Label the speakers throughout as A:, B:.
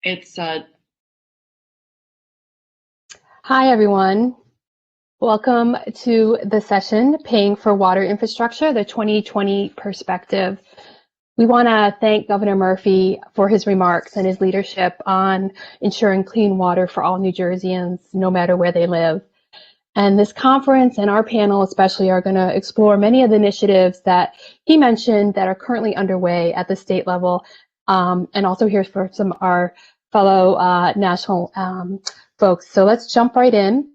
A: It's
B: Hi, everyone. Welcome to the session, Paying for Water Infrastructure, the 2020 Perspective. We want to thank Governor Murphy for his remarks and his leadership on ensuring clean water for all New Jerseyans, no matter where they live. And this conference and our panel especially are going to explore many of the initiatives that he mentioned that are currently underway at the state level, and also hear from some of our fellow national folks. So let's jump right in.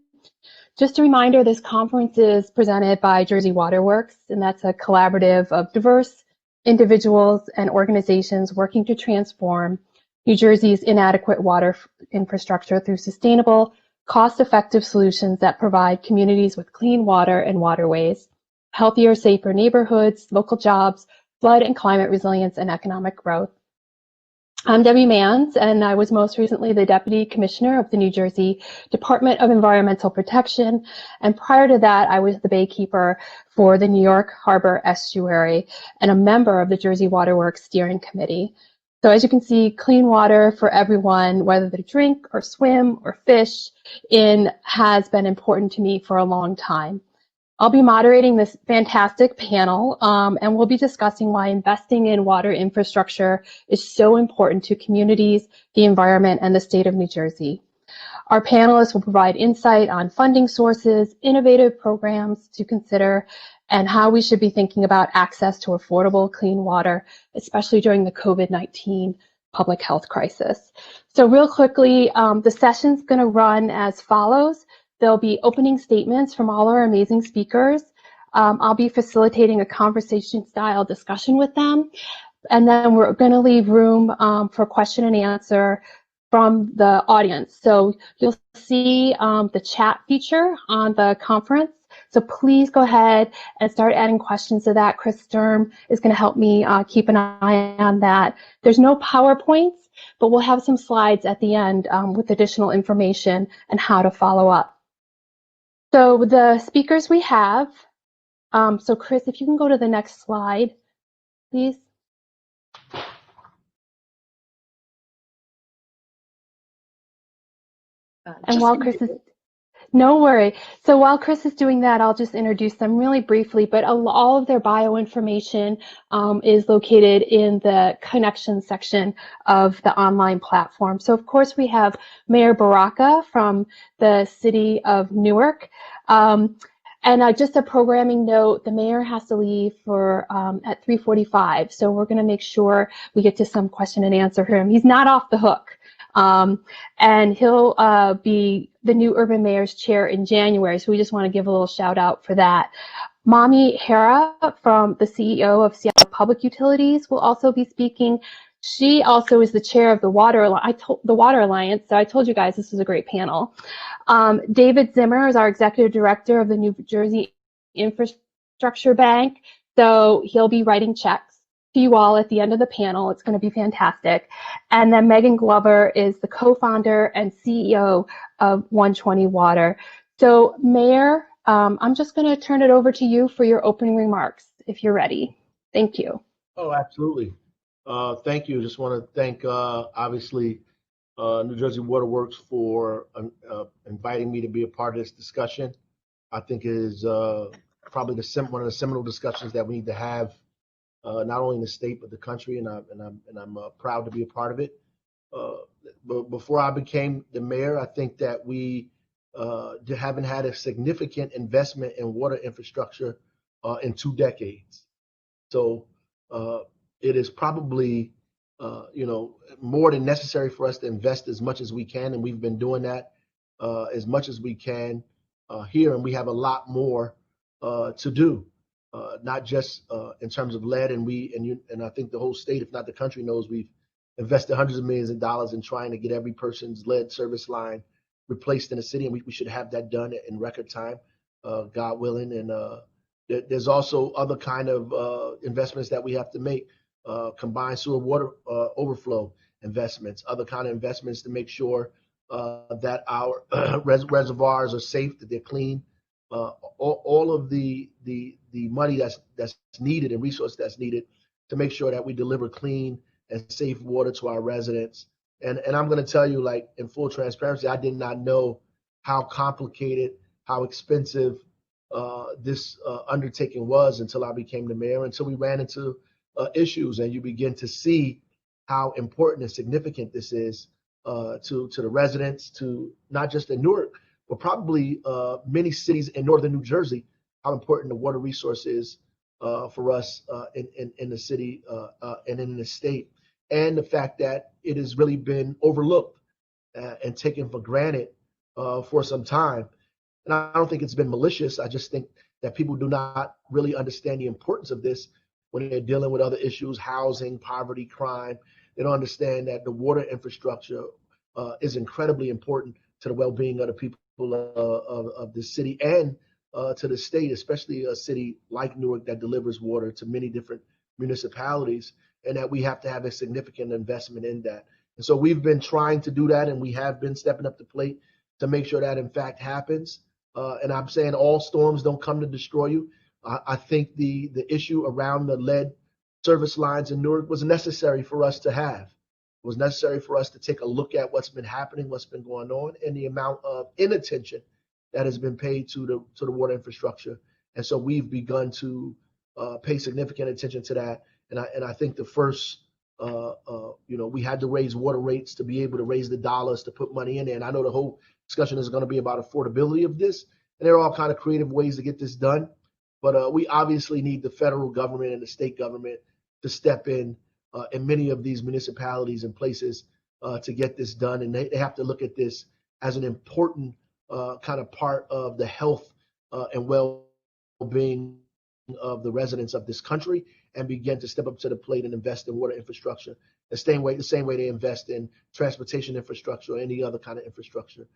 B: Just a reminder, this conference is presented by Jersey Water Works, and that's a collaborative of diverse individuals and organizations working to transform New Jersey's inadequate water infrastructure through sustainable, cost-effective solutions that provide communities with clean water and waterways, healthier, safer neighborhoods, local jobs, flood and climate resilience, and economic growth. I'm Debbie Manns, and I was most recently the Deputy Commissioner of the New Jersey Department of Environmental Protection, and prior to that, I was the baykeeper for the New York Harbor Estuary and a member of the Jersey Water Works Steering Committee. So as you can see, clean water for everyone, whether they drink or swim or fish in, has been important to me for a long time. I'll be moderating this fantastic panel, and we'll be discussing why investing in water infrastructure is so important to communities, the environment, and the state of New Jersey. Our panelists will provide insight on funding sources, innovative programs to consider, and how we should be thinking about access to affordable, clean water, especially during the COVID-19 public health crisis. So real quickly, the session's going to run as follows. There'll be opening statements from all our amazing speakers. I'll be facilitating a conversation-style discussion with them. And then we're going to leave room for question and answer from the audience. So you'll see the chat feature on the conference. So please go ahead and start adding questions to that. Chris Sturm is going to help me keep an eye on that. There's no PowerPoints, but we'll have some slides at the end with additional information and how to follow up. So the speakers we have, so Chris, if you can go to the next slide, please. And while Chris is, no worry. So while Chris is doing that, I'll just introduce them really briefly, but all of their bio information is located in the connections section of the online platform. So of course we have Mayor Baraka from the City of Newark. And just a programming note, the mayor has to leave for at 3:45, so we're going to make sure we get to some question and answer for him. He's not off the hook, and he'll be the new urban mayor's chair in January, so we just want to give a little shout out for that. Mami Hera, from the CEO of Seattle Public Utilities, will also be speaking. She also is the chair of the Water Alliance, so I told you guys this was a great panel. David Zimmer is our executive director of the New Jersey Infrastructure Bank, so he'll be writing checks to you all at the end of the panel. It's going to be fantastic. And then Megan Glover is the co-founder and CEO of 120 Water. So Mayor, I'm just going to turn it over to you for your opening remarks, if you're ready. Thank you.
C: Oh, absolutely. Thank you. Just want to thank, obviously, New Jersey Water Works for inviting me to be a part of this discussion. I think it is probably one of the seminal discussions that we need to have, not only in the state but the country, and I'm proud to be a part of it. But before I became the mayor, I think that we haven't had a significant investment in water infrastructure in 2 decades. So it is probably more than necessary for us to invest as much as we can, and we've been doing that as much as we can here, and we have a lot more to do, not just in terms of lead, and I think the whole state, if not the country, knows we've invested hundreds of millions of dollars in trying to get every person's lead service line replaced in the city, and we should have that done in record time, God willing. And there's also other kind of investments that we have to make. Combined sewer water overflow investments, other kind of investments to make sure that our reservoirs are safe, that they're clean. All of the money that's needed and resource that's needed to make sure that we deliver clean and safe water to our residents. And I'm going to tell you, like, in full transparency, I did not know how complicated, how expensive this undertaking was until I became the mayor, until we ran into issues, and you begin to see how important and significant this is to the residents, to not just in Newark, but probably many cities in northern New Jersey, how important the water resource is for us in the city and in the state, and the fact that it has really been overlooked and taken for granted for some time. And I don't think it's been malicious. I just think that people do not really understand the importance of this when they're dealing with other issues, housing, poverty, crime. They don't understand that the water infrastructure is incredibly important to the well-being of the people of the city and to the state, especially a city like Newark that delivers water to many different municipalities, and that we have to have a significant investment in that. And so we've been trying to do that, and we have been stepping up the plate to make sure that in fact happens. And I'm saying all storms don't come to destroy you. I think the issue around the lead service lines in Newark was necessary for us to have. It was necessary for us to take a look at what's been happening, what's been going on, and the amount of inattention that has been paid to the water infrastructure. And so we've begun to pay significant attention to that. And I think the first, we had to raise water rates to be able to raise the dollars to put money in there. And I know the whole discussion is going to be about affordability of this. And there are all kind of creative ways to get this done. But we obviously need the federal government and the state government to step in many of these municipalities and places to get this done. And they have to look at this as an important kind of part of the health and well-being of the residents of this country, and begin to step up to the plate and invest in water infrastructure the same way they invest in transportation infrastructure or any other kind of infrastructure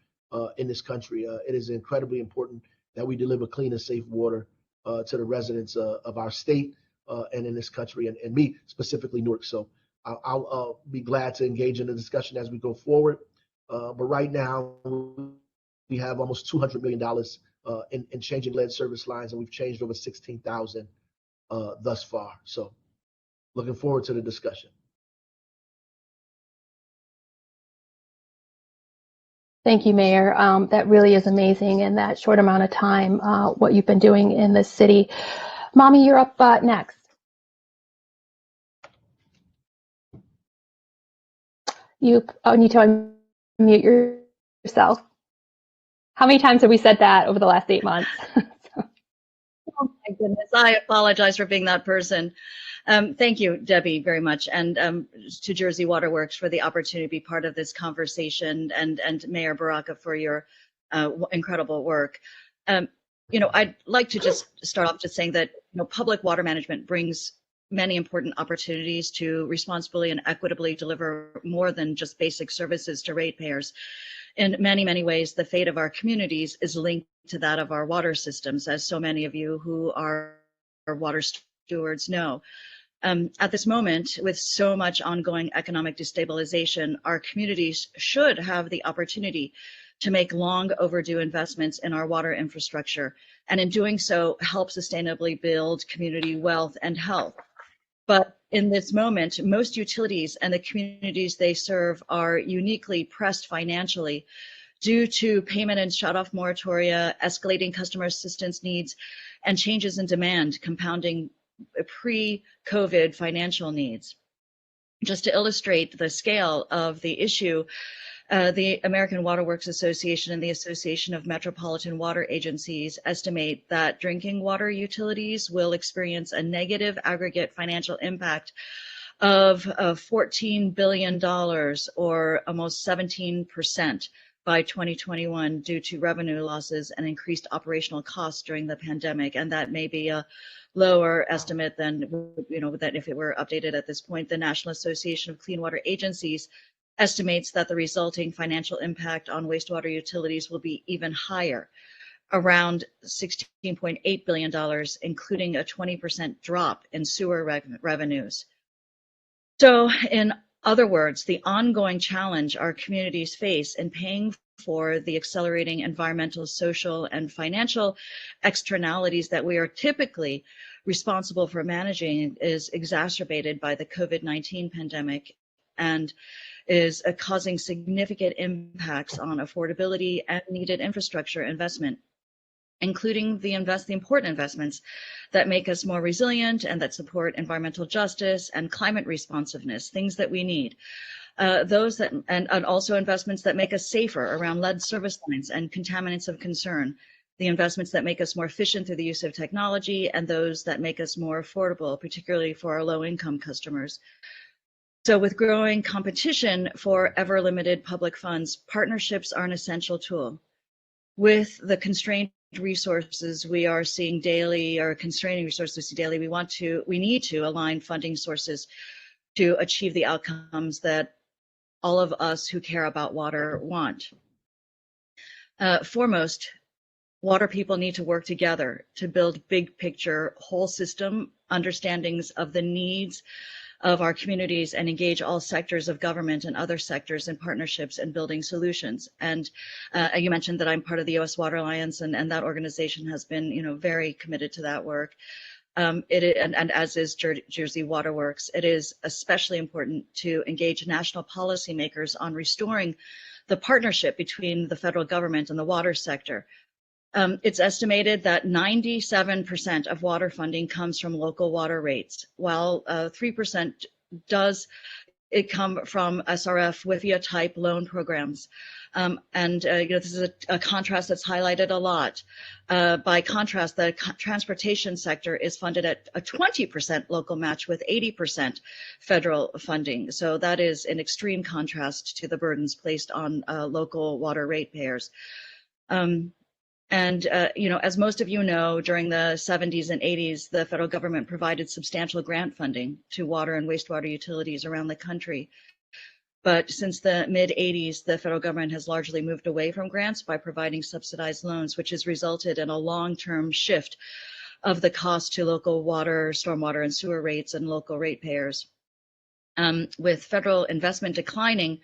C: in this country. It is incredibly important that we deliver clean and safe water to the residents of our state and in this country, and me specifically, Newark. So I'll be glad to engage in the discussion as we go forward. But right now, we have almost $200 million in changing lead service lines, and we've changed over 16,000 thus far. So looking forward to the discussion.
B: Thank you, Mayor. That really is amazing in that short amount of time, what you've been doing in the city. Mommy, you're up next. You need to unmute yourself. How many times have we said that over the last 8 months?
A: Oh my goodness, I apologize for being that person. Thank you, Debbie, very much, and to Jersey Waterworks for the opportunity to be part of this conversation, and Mayor Baraka for your incredible work. I'd like to just start off just saying that public water management brings many important opportunities to responsibly and equitably deliver more than just basic services to ratepayers. In many, many ways, the fate of our communities is linked to that of our water systems, as so many of you who are water stewards know. At this moment, with so much ongoing economic destabilization, our communities should have the opportunity to make long overdue investments in our water infrastructure, and in doing so, help sustainably build community wealth and health. But in this moment, most utilities and the communities they serve are uniquely pressed financially due to payment and shutoff moratoria, escalating customer assistance needs, and changes in demand, compounding pre-COVID financial needs. Just to illustrate the scale of the issue, the American Waterworks Association and the Association of Metropolitan Water Agencies estimate that drinking water utilities will experience a negative aggregate financial impact of $14 billion, or almost 17% by 2021, due to revenue losses and increased operational costs during the pandemic. And that may be a lower estimate than, that if it were updated at this point. The National Association of Clean Water Agencies estimates that the resulting financial impact on wastewater utilities will be even higher, around $16.8 billion, including a 20% drop in sewer revenues. So in other words, the ongoing challenge our communities face in paying for the accelerating environmental, social, and financial externalities that we are typically responsible for managing is exacerbated by the COVID-19 pandemic and is causing significant impacts on affordability and needed infrastructure investment, including the important investments that make us more resilient and that support environmental justice and climate responsiveness, things that we need. Those that and also investments that make us safer around lead service lines and contaminants of concern, the investments that make us more efficient through the use of technology, and those that make us more affordable, particularly for our low-income customers. So with growing competition for ever-limited public funds, partnerships are an essential tool. With the constrained resources we are seeing daily, or constraining resources we see daily, we need to align funding sources to achieve the outcomes that all of us who care about water want. Foremost, water people need to work together to build big picture, whole system understandings of the needs of our communities and engage all sectors of government and other sectors in partnerships and building solutions. And you mentioned that I'm part of the U.S. Water Alliance, and that organization has been, very committed to that work. And as is Jersey Water Works, it is especially important to engage national policymakers on restoring the partnership between the federal government and the water sector. It's estimated that 97% of water funding comes from local water rates, while 3% does it come from SRF WIFIA type loan programs. This is a contrast that's highlighted a lot. By contrast, the transportation sector is funded at a 20% local match with 80% federal funding. So that is an extreme contrast to the burdens placed on local water ratepayers. As most of you know, during the 70s and 80s, the federal government provided substantial grant funding to water and wastewater utilities around the country. But since the mid-80s, the federal government has largely moved away from grants by providing subsidized loans, which has resulted in a long-term shift of the cost to local water, stormwater, and sewer rates and local ratepayers. With federal investment declining,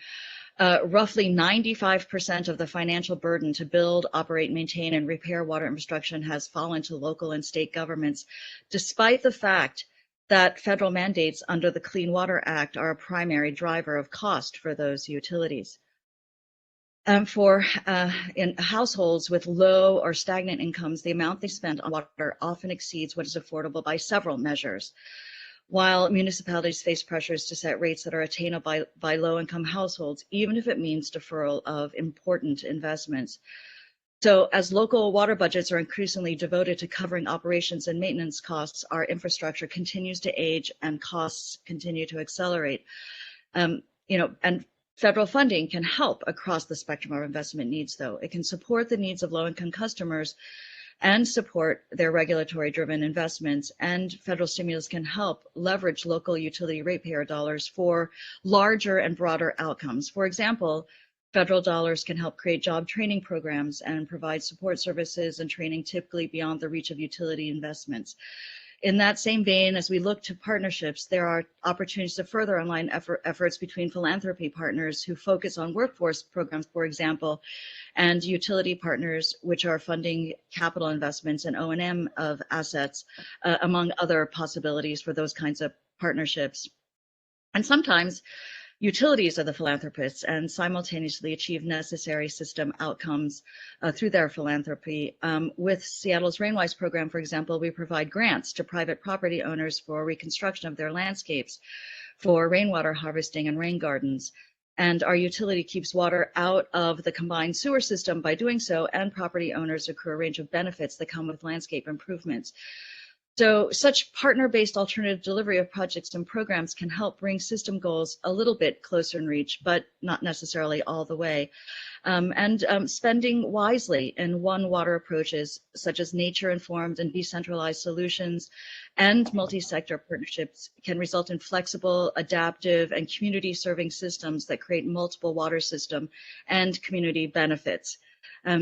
A: roughly 95% of the financial burden to build, operate, maintain, and repair water infrastructure has fallen to local and state governments, despite the fact that federal mandates under the Clean Water Act are a primary driver of cost for those utilities. In households with low or stagnant incomes, the amount they spend on water often exceeds what is affordable by several measures. While municipalities face pressures to set rates that are attainable by low-income households, even if it means deferral of important investments. So as local water budgets are increasingly devoted to covering operations and maintenance costs, our infrastructure continues to age and costs continue to accelerate. And federal funding can help across the spectrum of investment needs, though. It can support the needs of low-income customers and support their regulatory-driven investments, and federal stimulus can help leverage local utility ratepayer dollars for larger and broader outcomes. For example, federal dollars can help create job training programs and provide support services and training typically beyond the reach of utility investments. In that same vein, as we look to partnerships, there are opportunities to further align efforts between philanthropy partners who focus on workforce programs, for example, and utility partners, which are funding capital investments and O&M of assets, among other possibilities for those kinds of partnerships. And sometimes utilities are the philanthropists and simultaneously achieve necessary system outcomes through their philanthropy. With Seattle's Rainwise program, for example, we provide grants to private property owners for reconstruction of their landscapes, for rainwater harvesting and rain gardens. And our utility keeps water out of the combined sewer system by doing so, and property owners accrue a range of benefits that come with landscape improvements. So such partner-based alternative delivery of projects and programs can help bring system goals a little bit closer in reach, but not necessarily all the way. Spending wisely in one water approaches, such as nature-informed and decentralized solutions and multi-sector partnerships, can result in flexible, adaptive, and community-serving systems that create multiple water system and community benefits.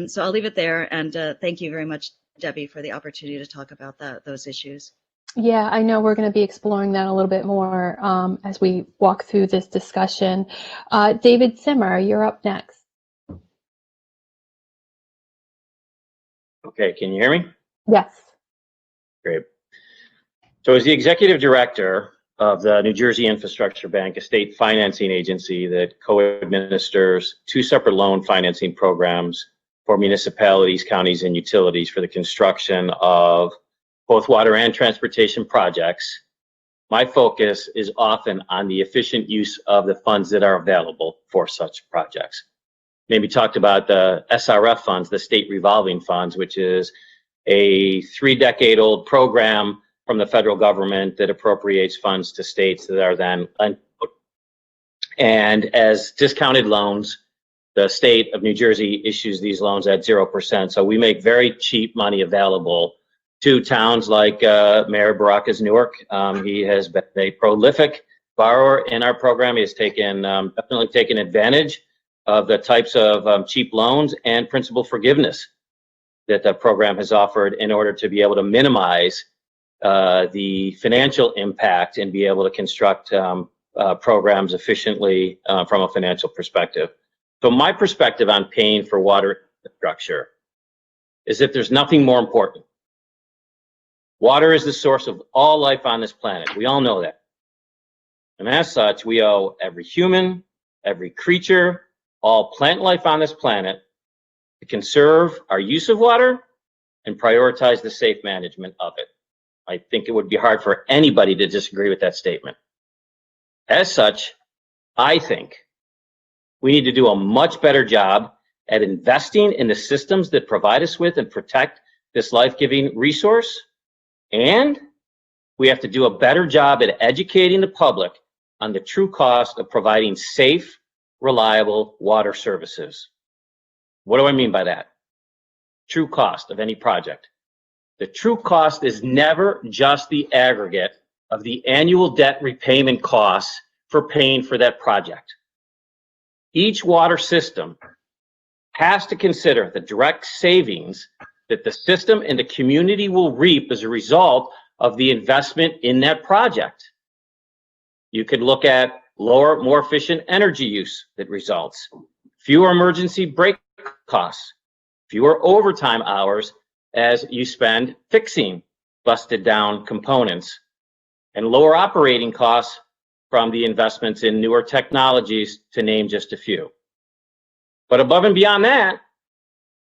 A: So I'll leave it there, and thank you very much, Debbie, for the opportunity to talk about those issues.
B: Yeah, I know we're going to be exploring that a little bit more as we walk through this discussion. David Simmer, you're up next.
D: Okay, can you hear me?
B: Yes.
D: Great. So as the executive director of the New Jersey Infrastructure Bank, a state financing agency that co-administers 2 separate loan financing programs for municipalities, counties, and utilities for the construction of both water and transportation projects, my focus is often on the efficient use of the funds that are available for such projects. Maybe talked about the SRF funds, the state revolving funds, which is a 3-decade-old program from the federal government that appropriates funds to states that are then lent out. And as discounted loans, the state of New Jersey issues these loans at 0%. So we make very cheap money available to towns like Mayor Baraka's Newark. He has been a prolific borrower in our program. He has definitely taken advantage of the types of cheap loans and principal forgiveness that the program has offered in order to be able to minimize the financial impact and be able to construct programs efficiently from a financial perspective. So my perspective on paying for water infrastructure is that there's nothing more important. Water is the source of all life on this planet. We all know that. And as such, we owe every human, every creature, all plant life on this planet to conserve our use of water and prioritize the safe management of it. I think it would be hard for anybody to disagree with that statement. As such, I think we need to do a much better job at investing in the systems that provide us with and protect this life-giving resource. And we have to do a better job at educating the public on the true cost of providing safe, reliable water services. What do I mean by that? True cost of any project. The true cost is never just the aggregate of the annual debt repayment costs for paying for that project. Each water system has to consider the direct savings that the system and the community will reap as a result of the investment in that project. You could look at lower, more efficient energy use that results, fewer emergency break costs, fewer overtime hours as you spend fixing busted down components, and lower operating costs from the investments in newer technologies, to name just a few. But above and beyond that,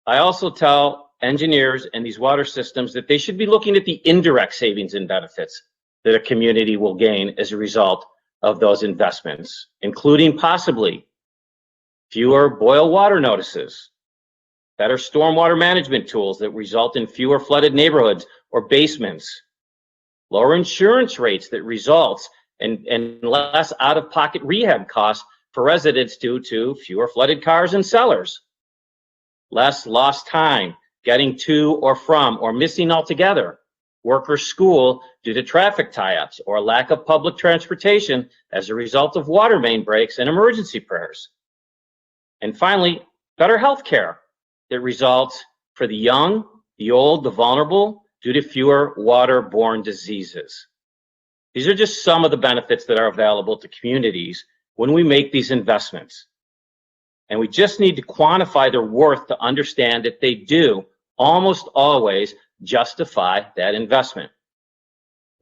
D: I also tell engineers and these water systems that they should be looking at the indirect savings and benefits that a community will gain as a result of those investments, including possibly fewer boil water notices, better stormwater management tools that result in fewer flooded neighborhoods or basements, lower insurance rates that results in less out-of-pocket rehab costs for residents due to fewer flooded cars and cellars, less lost time getting to or from or missing altogether work or school due to traffic tie-ups or lack of public transportation as a result of water main breaks and emergency prayers. And finally, better health care that results for the young, the old, the vulnerable due to fewer waterborne diseases. These are just some of the benefits that are available to communities when we make these investments. And we just need to quantify their worth to understand that they do almost always justify that investment.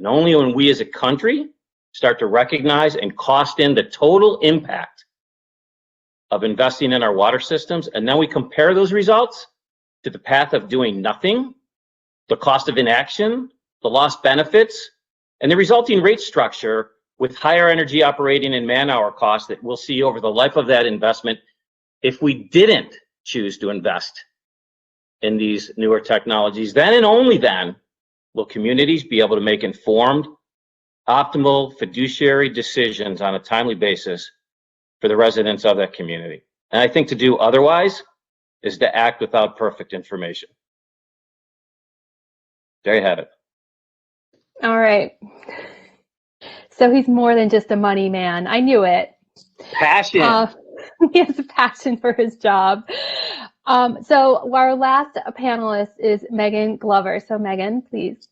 D: And only when we as a country start to recognize and cost in the total impact of investing in our water systems, and then we compare those results to the path of doing nothing, the cost of inaction, the lost benefits, and the resulting rate structure with higher energy operating and man-hour costs that we'll see over the life of that investment if we didn't choose to invest in these newer technologies. Then and only then will communities be able to make informed, optimal fiduciary decisions on a timely basis for the residents of that community. And I think to do otherwise is to act without perfect information. There you have it.
B: All right. So he's more than just a money man. I knew it.
D: Passion.
B: He has a passion for his job. So our last panelist is Megan Glover. So Megan, please.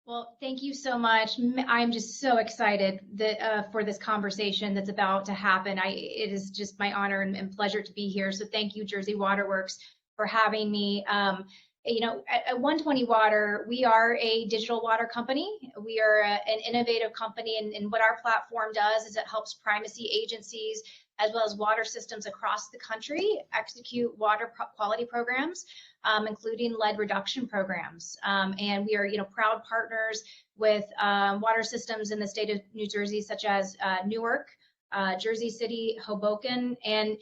E: Well, thank you so much. I'm just so excited that, for this conversation that's about to happen. It is just my honor and pleasure to be here. So thank you, Jersey Water Works, for having me. at 120 Water, we are a digital water company. We are an innovative company, and what our platform does is it helps primacy agencies as well as water systems across the country execute water quality programs, including lead reduction programs. And we are, proud partners with water systems in the state of New Jersey, such as Newark, Jersey City, Hoboken, and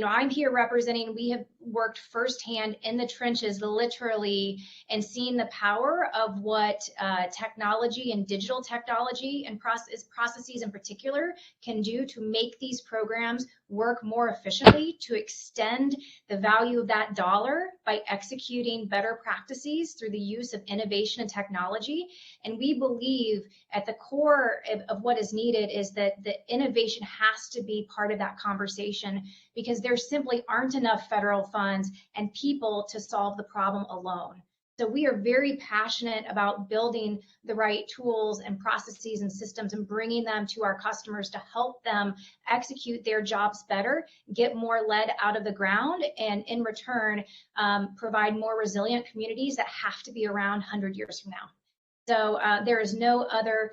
E: I'm here representing. We have worked firsthand in the trenches, literally, and seen the power of what technology and digital technology and processes in particular can do to make these programs work more efficiently, to extend the value of that dollar by executing better practices through the use of innovation and technology. And we believe at the core of what is needed is that the innovation has to be part of that conversation, because there simply aren't enough federal funds and people to solve the problem alone. So we are very passionate about building the right tools and processes and systems and bringing them to our customers to help them execute their jobs better, get more lead out of the ground, and in return, provide more resilient communities that have to be around 100 years from now. So there is no other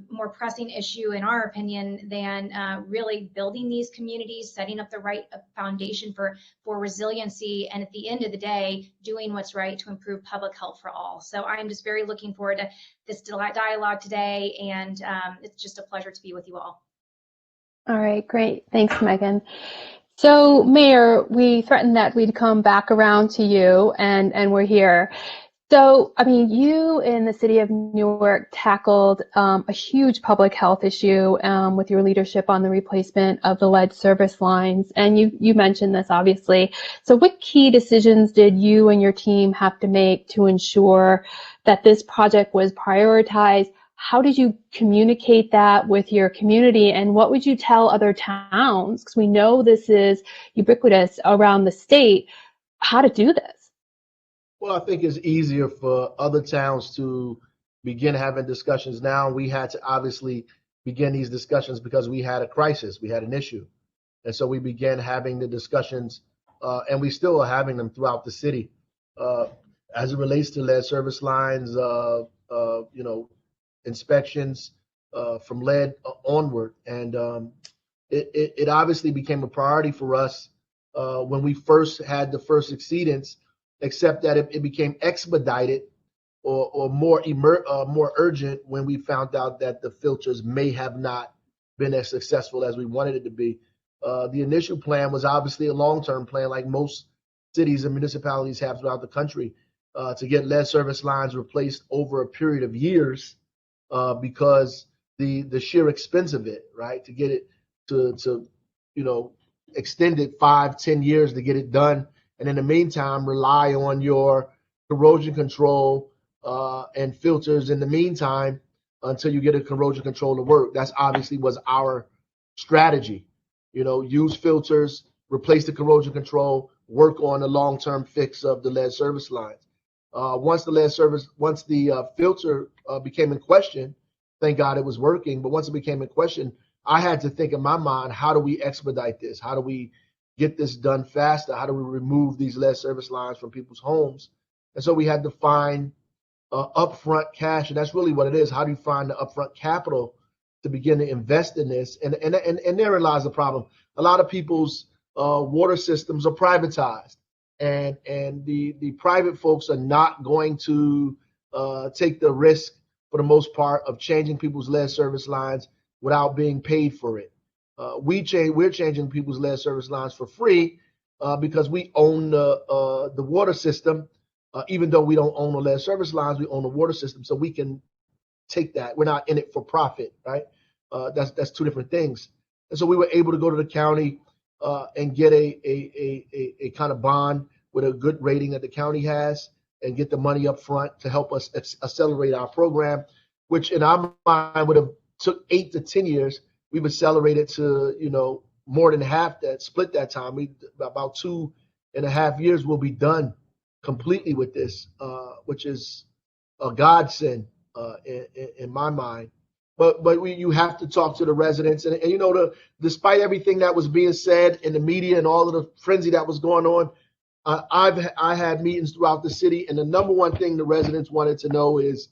E: more pressing issue, in our opinion, than really building these communities, setting up the right foundation for resiliency, and at the end of the day, doing what's right to improve public health for all. So I'm just very looking forward to this dialogue today, and it's just a pleasure to be with you all.
B: All right, great. Thanks, Megan. So, Mayor, we threatened that we'd come back around to you, and we're here. So, you in the City of Newark tackled a huge public health issue with your leadership on the replacement of the lead service lines. And you mentioned this, obviously. So what key decisions did you and your team have to make to ensure that this project was prioritized? How did you communicate that with your community? And what would you tell other towns? Because we know this is ubiquitous around the state, how to do this.
C: Well, I think it's easier for other towns to begin having discussions now. We had to obviously begin these discussions because we had a crisis, we had an issue. And so we began having the discussions, and we still are having them throughout the city as it relates to lead service lines, inspections from lead onward. And it obviously became a priority for us when we first had the first exceedance, except that it became expedited or more urgent when we found out that the filters may have not been as successful as we wanted it to be. The initial plan was obviously a long-term plan, like most cities and municipalities have throughout the country, to get lead service lines replaced over a period of years because the sheer expense of it, right, to get it to extend it 5-10 years to get it done. And in the meantime, rely on your corrosion control and filters in the meantime until you get a corrosion control to work. That's obviously was our strategy. Use filters, replace the corrosion control, work on the long-term fix of the lead service lines. Once the filter became in question, thank God it was working. But once it became in question, I had to think in my mind, how do we expedite this? How do we get this done faster? How do we remove these lead service lines from people's homes? And so we had to find upfront cash, and that's really what it is. How do you find the upfront capital to begin to invest in this? And therein lies the problem. A lot of people's water systems are privatized, and the private folks are not going to take the risk, for the most part, of changing people's lead service lines without being paid for it. We're changing people's lead service lines for free because we own the water system. Even though we don't own the lead service lines, we own the water system, so we can take that. We're not in it for profit, right? That's two different things. And so we were able to go to the county and get a kind of bond with a good rating that the county has, and get the money up front to help us accelerate our program, which in our mind would have took 8 to 10 years. We've accelerated to, more than half that, split that time. About 2.5 years we'll be done completely with this, which is a godsend in my mind. But you have to talk to the residents, and despite everything that was being said in the media and all of the frenzy that was going on, I had meetings throughout the city, and the number one thing the residents wanted to know is,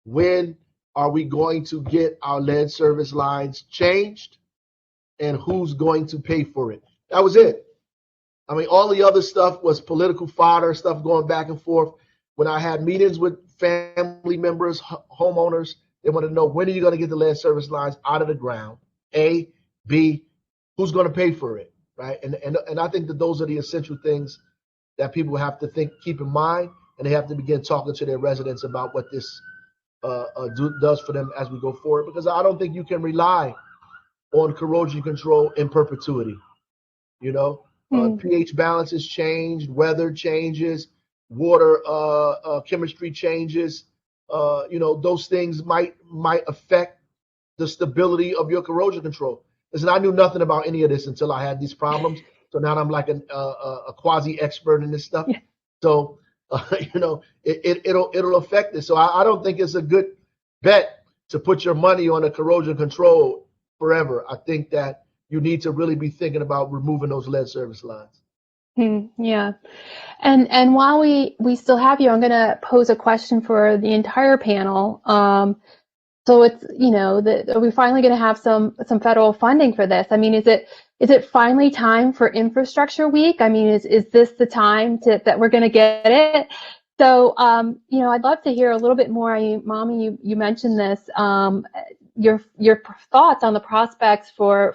C: when are we going to get our lead service lines changed, and who's going to pay for it? That was it. I mean, all the other stuff was political fodder, stuff going back and forth. When I had meetings with family members, homeowners, they want to know, when are you going to get the lead service lines out of the ground? A, B, who's going to pay for it, right? And I think that those are the essential things that people have to keep in mind, and they have to begin talking to their residents about what this does for them as we go forward. Because I don't think you can rely on corrosion control in perpetuity. You know, pH balances change, weather changes, water chemistry changes. You know, those things might affect the stability of your corrosion control. Listen, I knew nothing about any of this until I had these problems. So now I'm like a quasi expert in this stuff. Yeah. So you know, it'll affect it. So I don't think it's a good bet to put your money on a corrosion control forever. I think that you need to really be thinking about removing those lead service lines.
B: Yeah. And while we still have you, I'm going to pose a question for the entire panel. So it's, you know, are we finally going to have some federal funding for this? I mean, is it finally time for Infrastructure Week? I mean, is this the time that we're going to get it? So, you know, I'd love to hear a little bit more. Mommy, you mentioned this. Your thoughts on the prospects for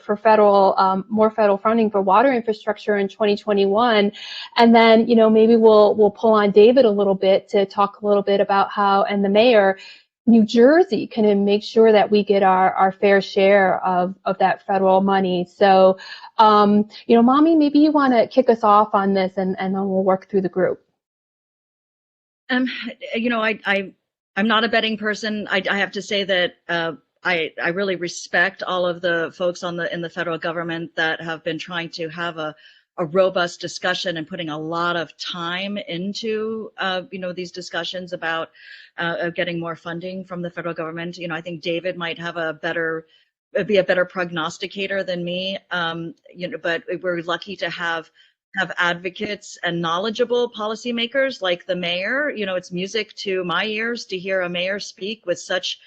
B: more federal funding for water infrastructure in 2021, and then, you know, maybe we'll pull on David a little bit to talk a little bit about how, and the mayor, New Jersey can make sure that we get our fair share of that federal money. So, you know, Mommy, maybe you want to kick us off on this, and then we'll work through the group.
A: You know, I'm not a betting person. I have to say that I really respect all of the folks in the federal government that have been trying to have a robust discussion and putting a lot of time into you know, these discussions about getting more funding from the federal government. You know, I think David might have be a better prognosticator than me. You know, but we're lucky to have advocates and knowledgeable policymakers like the mayor. You know, it's music to my ears to hear a mayor speak with such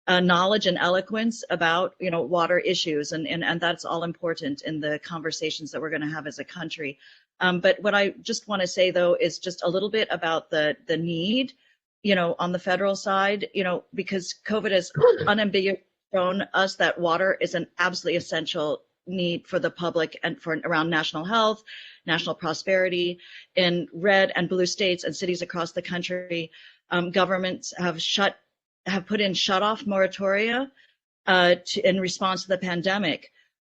A: knowledge and eloquence about, you know, water issues, and that's all important in the conversations that we're going to have as a country. But what I just want to say, though, is just a little bit about the need, you know, on the federal side, you know, because COVID has unambiguously shown us that water is an absolutely essential need for the public and for around national health, national prosperity. In red and blue states and cities across the country, governments have put in shut-off moratoria in response to the pandemic.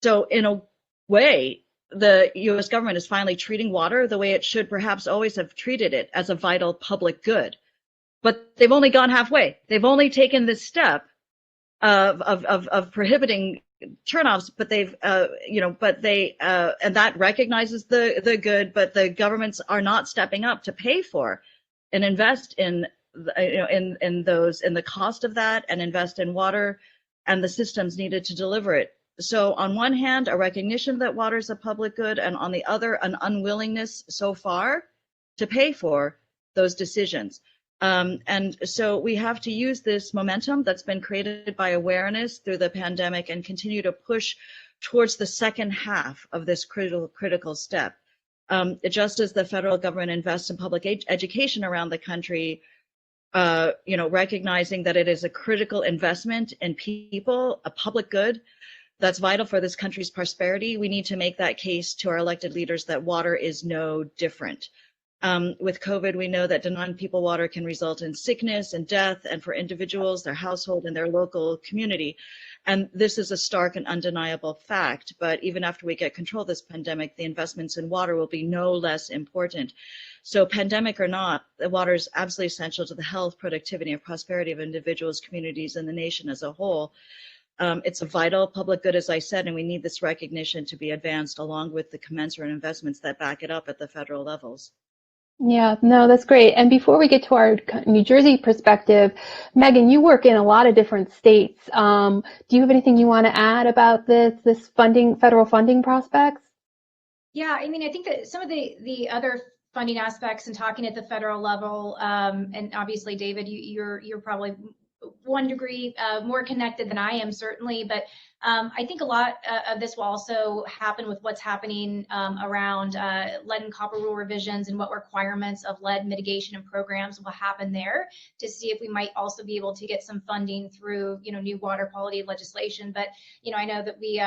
A: So in a way, the U.S. government is finally treating water the way it should perhaps always have treated it, as a vital public good. But they've only gone halfway. They've only taken this step of prohibiting turnoffs, but they've, you know, but they, and that recognizes the good, but the governments are not stepping up to pay for and invest in, you know, in the cost of that, and invest in water and the systems needed to deliver it. So on one hand, a recognition that water is a public good, and on the other, an unwillingness so far to pay for those decisions. And so we have to use this momentum that's been created by awareness through the pandemic and continue to push towards the second half of this critical step. Just as the federal government invests in public education around the country, you know, recognizing that it is a critical investment in people, a public good that's vital for this country's prosperity, we need to make that case to our elected leaders that water is no different. With COVID, we know that denying people water can result in sickness and death, and for individuals, their household, and their local community. And this is a stark and undeniable fact. But even after we get control of this pandemic, the investments in water will be no less important. So pandemic or not, the water is absolutely essential to the health, productivity, and prosperity of individuals, communities, and the nation as a whole. It's a vital public good, as I said, and we need this recognition to be advanced along with the commensurate investments that back it up at the federal levels.
B: Yeah, no, that's great. And before we get to our New Jersey perspective, Megan, you work in a lot of different states. Do you have anything you want to add about this funding, federal funding prospects?
E: Yeah, I mean, I think that some of the other funding aspects and talking at the federal level, and obviously, David, you're probably 1 degree more connected than I am, certainly, but I think a lot of this will also happen with what's happening around lead and copper rule revisions and what requirements of lead mitigation and programs will happen there, to see if we might also be able to get some funding through, new water quality legislation. But, I know that we,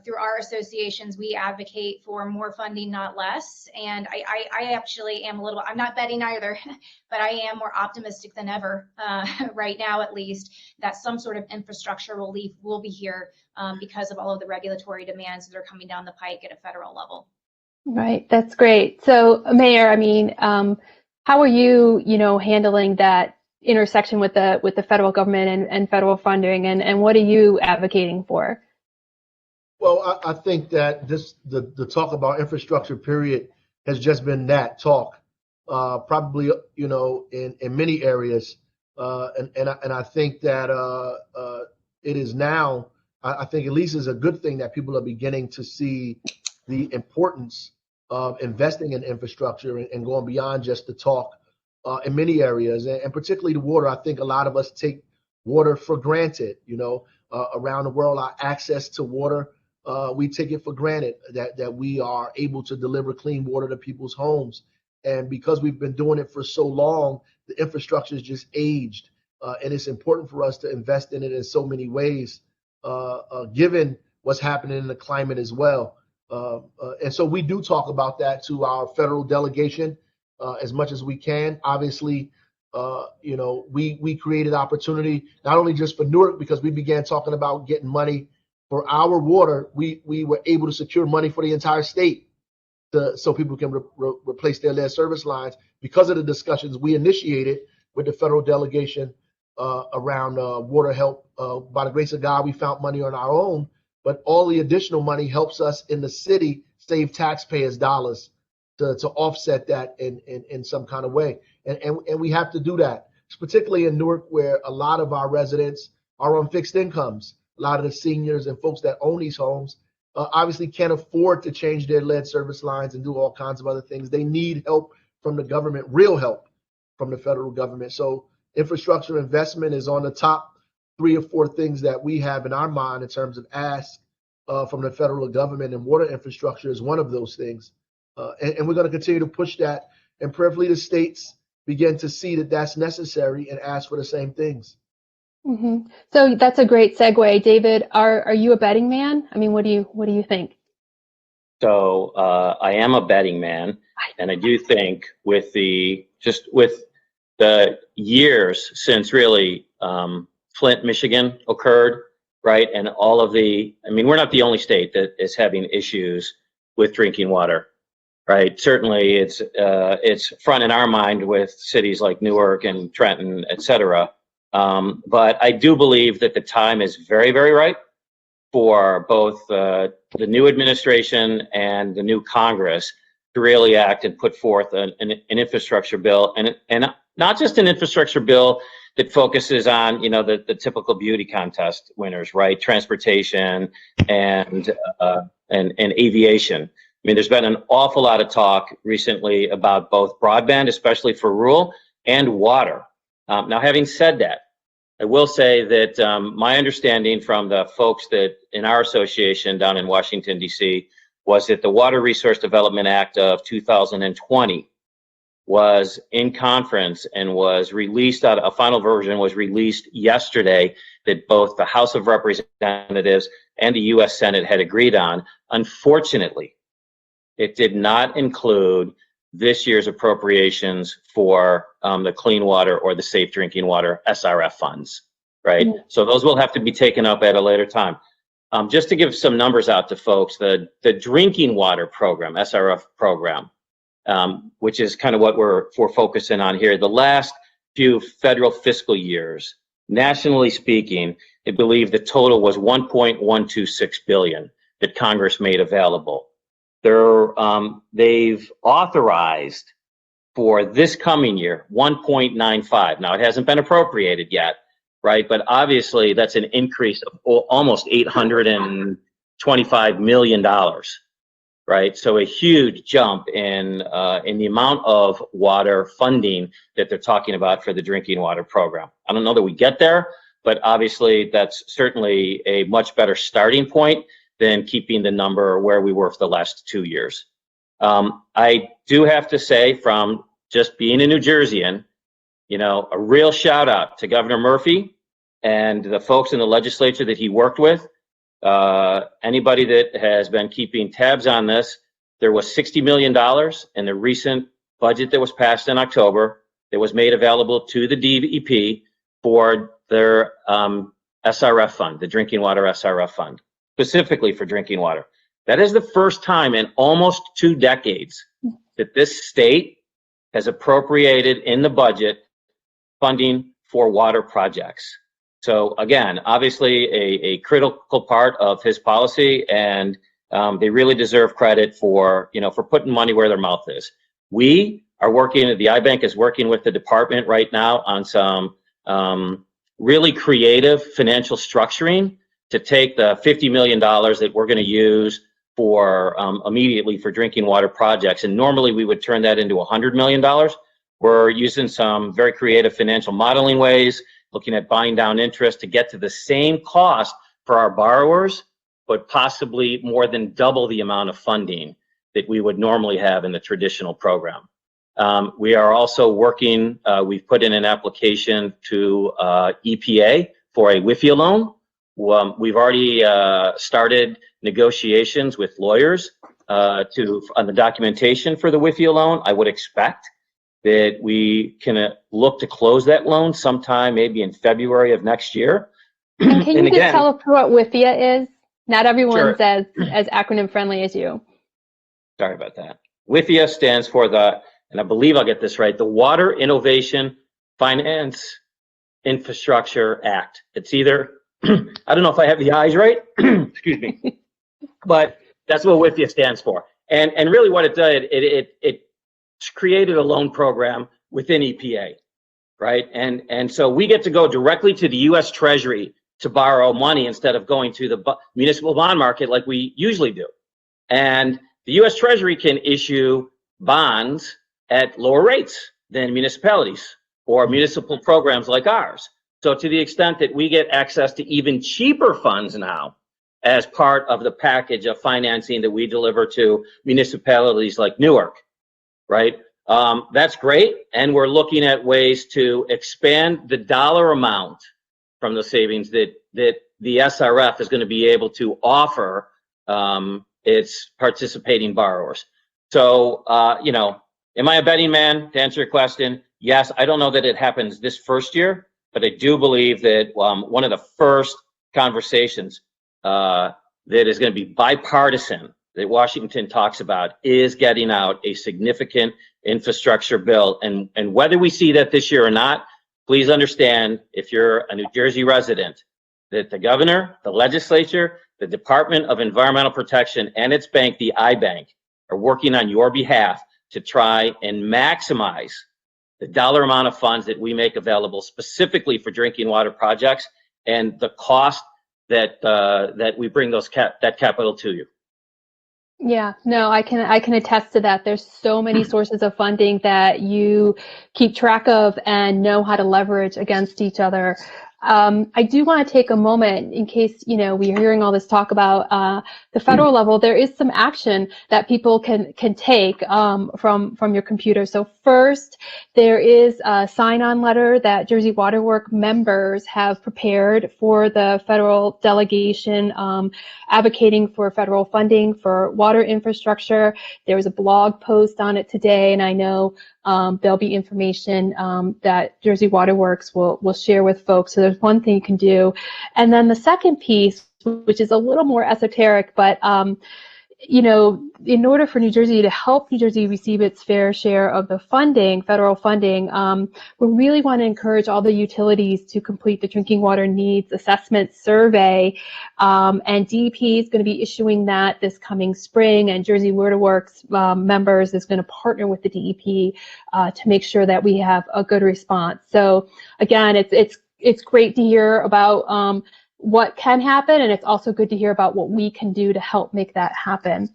E: through our associations, we advocate for more funding, not less. And I actually am I'm not betting either, but I am more optimistic than ever right now, at least, that some sort of infrastructure relief will be here because of all of the regulatory demands that are coming down the pike at a federal level.
B: Right, that's great. So, Mayor, I mean, how are you, handling that intersection with the federal government and federal funding, and what are you advocating for?
C: Well, I think that the talk about infrastructure period has just been that talk, probably, in many areas. And I think that it is now, I think at least is a good thing that people are beginning to see the importance of investing in infrastructure and going beyond just the talk in many areas, and particularly the water. I think a lot of us take water for granted, around the world, our access to water. We take it for granted that we are able to deliver clean water to people's homes. And because we've been doing it for so long, the infrastructure is just aged. And it's important for us to invest in it in so many ways, given what's happening in the climate as well. And so we do talk about that to our federal delegation as much as we can. Obviously, we created opportunity, not only just for Newark, because we began talking about getting money for our water. We were able to secure money for the entire state so people can replace their lead service lines because of the discussions we initiated with the federal delegation around water help. By the grace of God, we found money on our own, but all the additional money helps us in the city save taxpayers dollars to offset that in some kind of way. And we have to do that, particularly in Newark, where a lot of our residents are on fixed incomes. A lot of the seniors and folks that own these homes obviously can't afford to change their lead service lines and do all kinds of other things. They need help from the government, real help from the federal government. So infrastructure investment is on the top 3 or 4 things that we have in our mind in terms of ask from the federal government, and water infrastructure is one of those things. And we're going to continue to push that, and prayerfully the states begin to see that that's necessary and ask for the same things.
B: Mm-hmm. So that's a great segue, David. Are you a betting man? I mean, what do you think?
D: So I am a betting man, and I do think with the years since really Flint, Michigan occurred, right, and all of we're not the only state that is having issues with drinking water, right? Certainly, it's front in our mind with cities like Newark and Trenton, et cetera. But I do believe that the time is very, very right for both the new administration and the new Congress to really act and put forth an infrastructure bill, and not just an infrastructure bill that focuses on the typical beauty contest winners, right? Transportation and aviation. I mean, there's been an awful lot of talk recently about both broadband, especially for rural, and water. Now, having said that, I will say that my understanding from the folks that in our association down in Washington, D.C., was that the Water Resource Development Act of 2020 was in conference and was released a final version was released yesterday, that both the House of Representatives and the U.S. Senate had agreed on. Unfortunately, it did not include this year's appropriations for the clean water or the safe drinking water SRF funds, right? Mm-hmm. So those will have to be taken up at a later time. Just to give some numbers out to folks, the drinking water program, SRF program, which is kind of what we're focusing on here, the last few federal fiscal years, nationally speaking, I believe the total was $1.126 billion that Congress made available. They've authorized for this coming year 1.95. Now, it hasn't been appropriated yet, right? But obviously that's an increase of almost $825 million, right? So a huge jump in the amount of water funding that they're talking about for the drinking water program. I don't know that we get there, but obviously that's certainly a much better starting point than keeping the number where we were for the last 2 years. I do have to say, from just being a New Jerseyan, you know, a real shout out to Governor Murphy and the folks in the legislature that he worked with. Anybody that has been keeping tabs on this, there was $60 million in the recent budget that was passed in October that was made available to the DEP for their SRF fund, the Drinking Water SRF fund, specifically for drinking water. That is the first time in almost 2 decades that this state has appropriated in the budget funding for water projects. So again, obviously a critical part of his policy, and they really deserve credit for, you know, for putting money where their mouth is. We are working, the iBank is working with the department right now on some really creative financial structuring to take the $50 million that we're going to use for immediately for drinking water projects. And normally we would turn that into $100 million. We're using some very creative financial modeling ways, looking at buying down interest to get to the same cost for our borrowers, but possibly more than double the amount of funding that we would normally have in the traditional program. We are also working, we've put in an application to EPA for a WIFIA loan. We've already started negotiations with lawyers on the documentation for the WIFIA loan. I would expect that we can look to close that loan sometime maybe in February of next year.
B: And can you just tell us what WIFIA is? Not everyone's
D: Sure.
B: as acronym friendly as you.
D: Sorry about that. WIFIA stands for and I believe I'll get this right, the Water Innovation Finance Infrastructure Act. It's either, I don't know if I have the I's right, excuse me, but that's what WIFIA stands for. And really what it did, it created a loan program within EPA, right? And so we get to go directly to the U.S. Treasury to borrow money instead of going to the municipal bond market like we usually do. And the U.S. Treasury can issue bonds at lower rates than municipalities or municipal programs like ours. So to the extent that we get access to even cheaper funds now as part of the package of financing that we deliver to municipalities like Newark, right? That's great. And we're looking at ways to expand the dollar amount from the savings that the SRF is going to be able to offer its participating borrowers. So, you know, am I a betting man, to answer your question? Yes, I don't know that it happens this first year, but I do believe that one of the first conversations that is going to be bipartisan that Washington talks about is getting out a significant infrastructure bill. And whether we see that this year or not, please understand, if you're a New Jersey resident, that the governor, the legislature, the Department of Environmental Protection, and its bank, the iBank, are working on your behalf to try and maximize the dollar amount of funds that we make available specifically for drinking water projects and the cost that we bring that capital to you.
B: Yeah, no, I can attest to that. There's so many sources of funding that you keep track of and know how to leverage against each other. I do want to take a moment in case, you know, we're hearing all this talk about the federal level. There is some action that people can take from your computer. So first, there is a sign-on letter that Jersey Waterworks members have prepared for the federal delegation advocating for federal funding for water infrastructure. There was a blog post on it today, and I know there'll be information that Jersey Waterworks will share with folks. So there's one thing you can do. And then the second piece, which is a little more esoteric, but you know, in order for New Jersey to help New Jersey receive its fair share of the funding, federal funding, we really want to encourage all the utilities to complete the drinking water needs assessment survey. And DEP is going to be issuing that this coming spring, and Jersey Waterworks members is going to partner with the DEP to make sure that we have a good response. So again, it's great to hear about what can happen, and it's also good to hear about what we can do to help make that happen.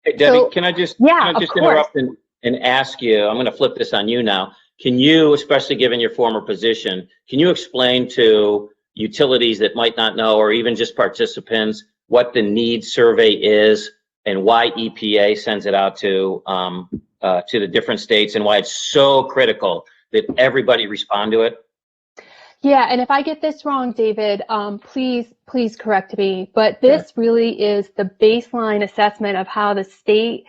D: Hey, Debbie,
B: So,
D: can I just
B: yeah, of course.
D: interrupt and ask you? I'm going to flip this on you now. Can you, especially given your former position, can you explain to utilities that might not know, or even just participants, what the needs survey is and why EPA sends it out to the different states and why it's so critical that everybody respond to it?
B: Yeah, and if I get this wrong, David, please correct me. But this really is the baseline assessment of how the state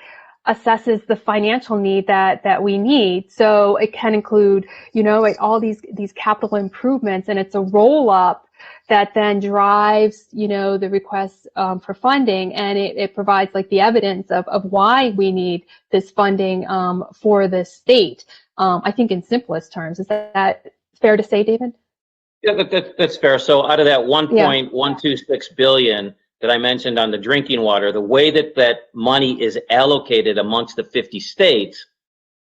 B: assesses the financial need that we need. So it can include, like all these capital improvements, and it's a roll up that then drives, the requests for funding, and it provides like the evidence of why we need this funding for the state. I think in simplest terms, is that fair to say, David?
D: Yeah, that's fair. So out of that 1.126 billion that I mentioned on the drinking water, the way that money is allocated amongst the 50 states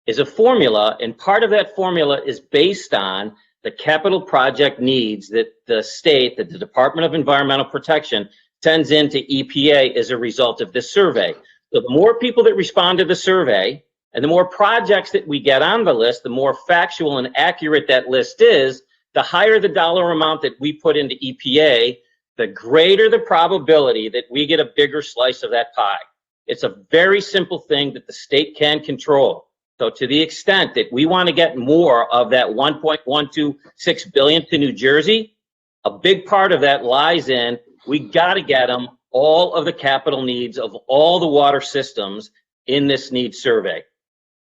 D: is a formula, and part of that formula is based on the capital project needs that the state, that the Department of Environmental Protection sends into EPA as a result of this survey. So the more people that respond to the survey and the more projects that we get on the list, the more factual and accurate that list is, the higher the dollar amount that we put into EPA, the greater the probability that we get a bigger slice of that pie. It's a very simple thing that the state can control. So to the extent that we want to get more of that 1.126 billion to New Jersey, a big part of that lies in, we got to get them all of the capital needs of all the water systems in this needs survey.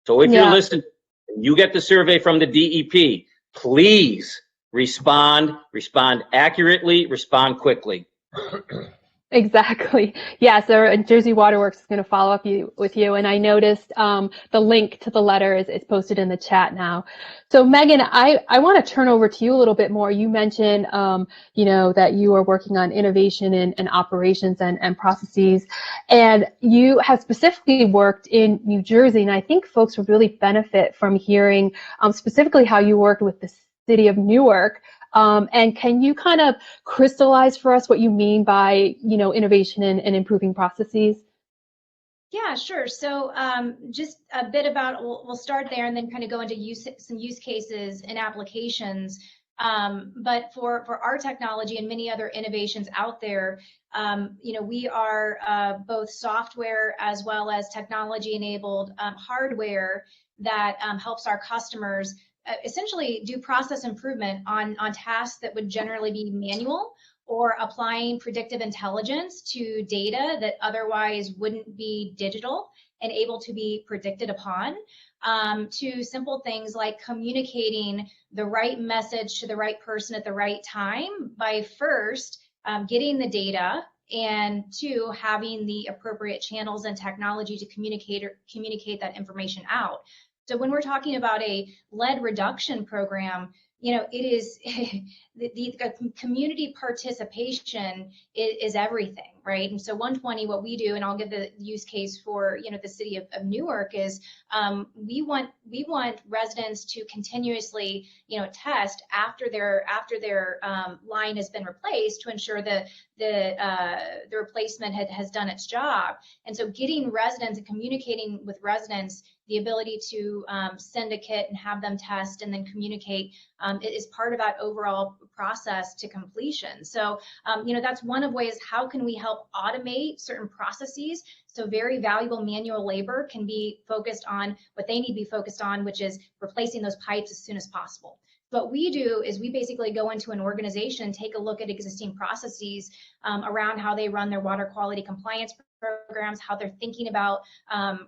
D: So if you're listening, you get the survey from the DEP, please respond accurately, respond quickly.
B: Exactly. Yeah, so Jersey Waterworks is going to follow up with you. And I noticed the link to the letter is posted in the chat now. So Megan, I want to turn over to you a little bit more. You mentioned, that you are working on innovation and operations and processes. And you have specifically worked in New Jersey. And I think folks would really benefit from hearing specifically how you worked with the City of Newark. And can you kind of crystallize for us what you mean by, innovation and improving processes?
E: Yeah, sure. So just a bit about, we'll start there and then kind of go into some use cases and applications. But for our technology and many other innovations out there, we are both software as well as technology-enabled hardware that helps our customers essentially do process improvement on tasks that would generally be manual, or applying predictive intelligence to data that otherwise wouldn't be digital and able to be predicted upon, to simple things like communicating the right message to the right person at the right time by first getting the data, and two, having the appropriate channels and technology to communicate that information out. So when we're talking about a lead reduction program, it is the community participation is everything, right? And so 120, what we do, and I'll give the use case for the City of Newark, is we want residents to continuously test after their line has been replaced to ensure that the replacement has done its job. And so getting residents and communicating with residents the ability to send a kit and have them test and then communicate is part of that overall process to completion. So, that's one of ways, how can we help automate certain processes so very valuable manual labor can be focused on what they need to be focused on, which is replacing those pipes as soon as possible. What we do is we basically go into an organization, take a look at existing processes around how they run their water quality compliance programs, how they're thinking about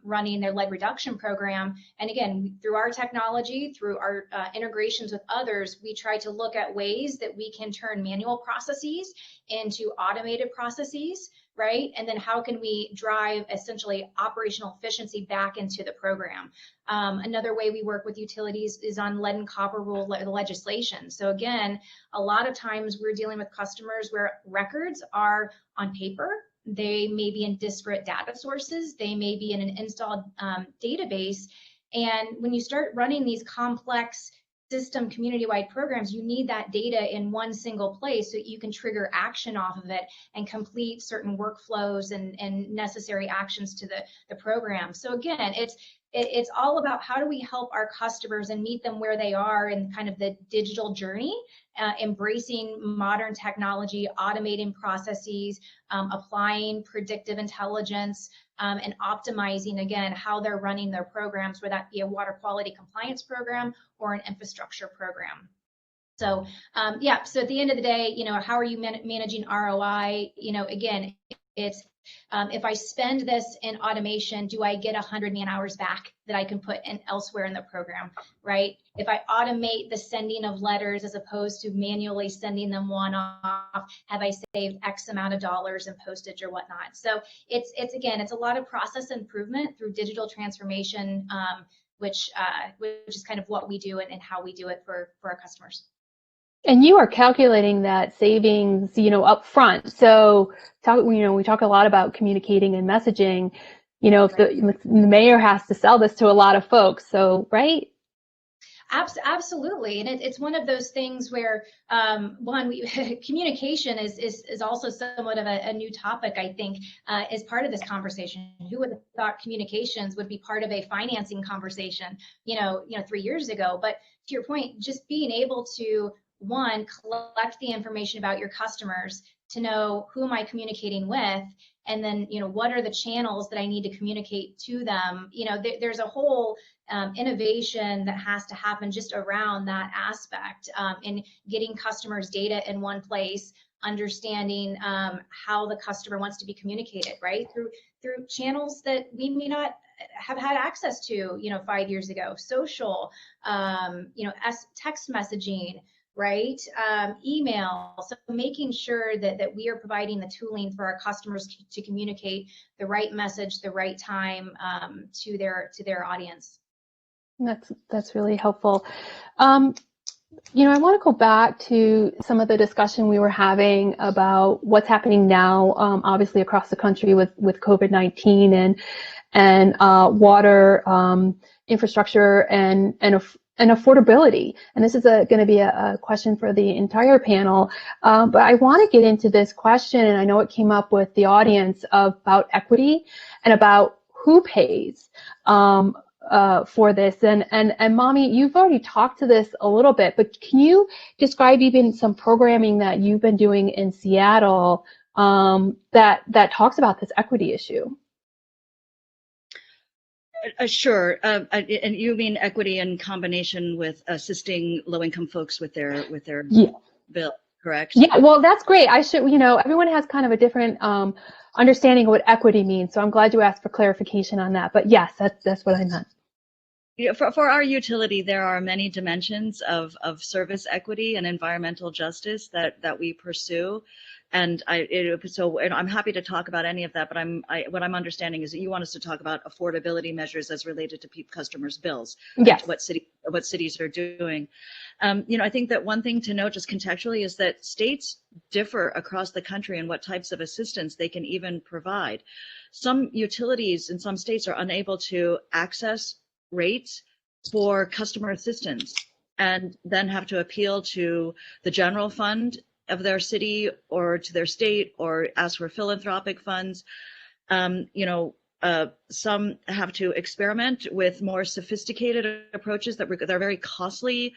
E: running their lead reduction program. And again, through our technology, through our integrations with others, we try to look at ways that we can turn manual processes into automated processes, right? And then how can we drive essentially operational efficiency back into the program? Another way we work with utilities is on lead and copper rule legislation. So again, a lot of times we're dealing with customers where records are on paper. They may be in disparate data sources. They may be in an installed database. And when you start running these complex system community-wide programs, you need that data in one single place so that you can trigger action off of it and complete certain workflows and necessary actions to the program. So again, it's all about how do we help our customers and meet them where they are in kind of the digital journey, embracing modern technology, automating processes, applying predictive intelligence, and optimizing, again, how they're running their programs, whether that be a water quality compliance program or an infrastructure program. So yeah, so at the end of the day, how are you managing ROI? Again, it's if I spend this in automation, do I get 100 man hours back that I can put in elsewhere in the program, right? If I automate the sending of letters as opposed to manually sending them one-off, have I saved X amount of dollars in postage or whatnot? So it's again, it's a lot of process improvement through digital transformation, which is kind of what we do and how we do it for our customers.
B: And you are calculating that savings, up front. So, we talk a lot about communicating and messaging. If the mayor has to sell this to a lot of folks, so right?
E: Absolutely, and it's one of those things where communication is also somewhat of a new topic, I think, as part of this conversation. Who would have thought communications would be part of a financing conversation, 3 years ago? But to your point, just being able to collect the information about your customers to know who am I communicating with, and then what are the channels that I need to communicate to them. There's a whole innovation that has to happen just around that aspect, in getting customers' data in one place, understanding how the customer wants to be communicated, right, through channels that we may not have had access to 5 years ago, social, text messaging, right? Email. So making sure that we are providing the tooling for our customers to communicate the right message, the right time, to their audience.
B: That's really helpful. I want to go back to some of the discussion we were having about what's happening now, obviously across the country with COVID-19 and water infrastructure and affordability. And this is going to be a question for the entire panel. But I want to get into this question, and I know it came up with the audience, about equity and about who pays for this. And Mommy, you've already talked to this a little bit, but can you describe even some programming that you've been doing in Seattle that talks about this equity issue?
A: Sure. And you mean equity in combination with assisting low-income folks with their bill, correct?
B: Yeah, well, that's great. Everyone has kind of a different understanding of what equity means. So I'm glad you asked for clarification on that. But yes, that's what I meant.
A: For our utility, there are many dimensions of service equity and environmental justice that we pursue. And I'm happy to talk about any of that, but what I'm understanding is that you want us to talk about affordability measures as related to customers' bills.
B: Yes.
A: What cities are doing. I think that one thing to note just contextually is that states differ across the country in what types of assistance they can even provide. Some utilities in some states are unable to access rates for customer assistance and then have to appeal to the general fund of their city or to their state or ask for philanthropic funds. Some have to experiment with more sophisticated approaches that are very costly,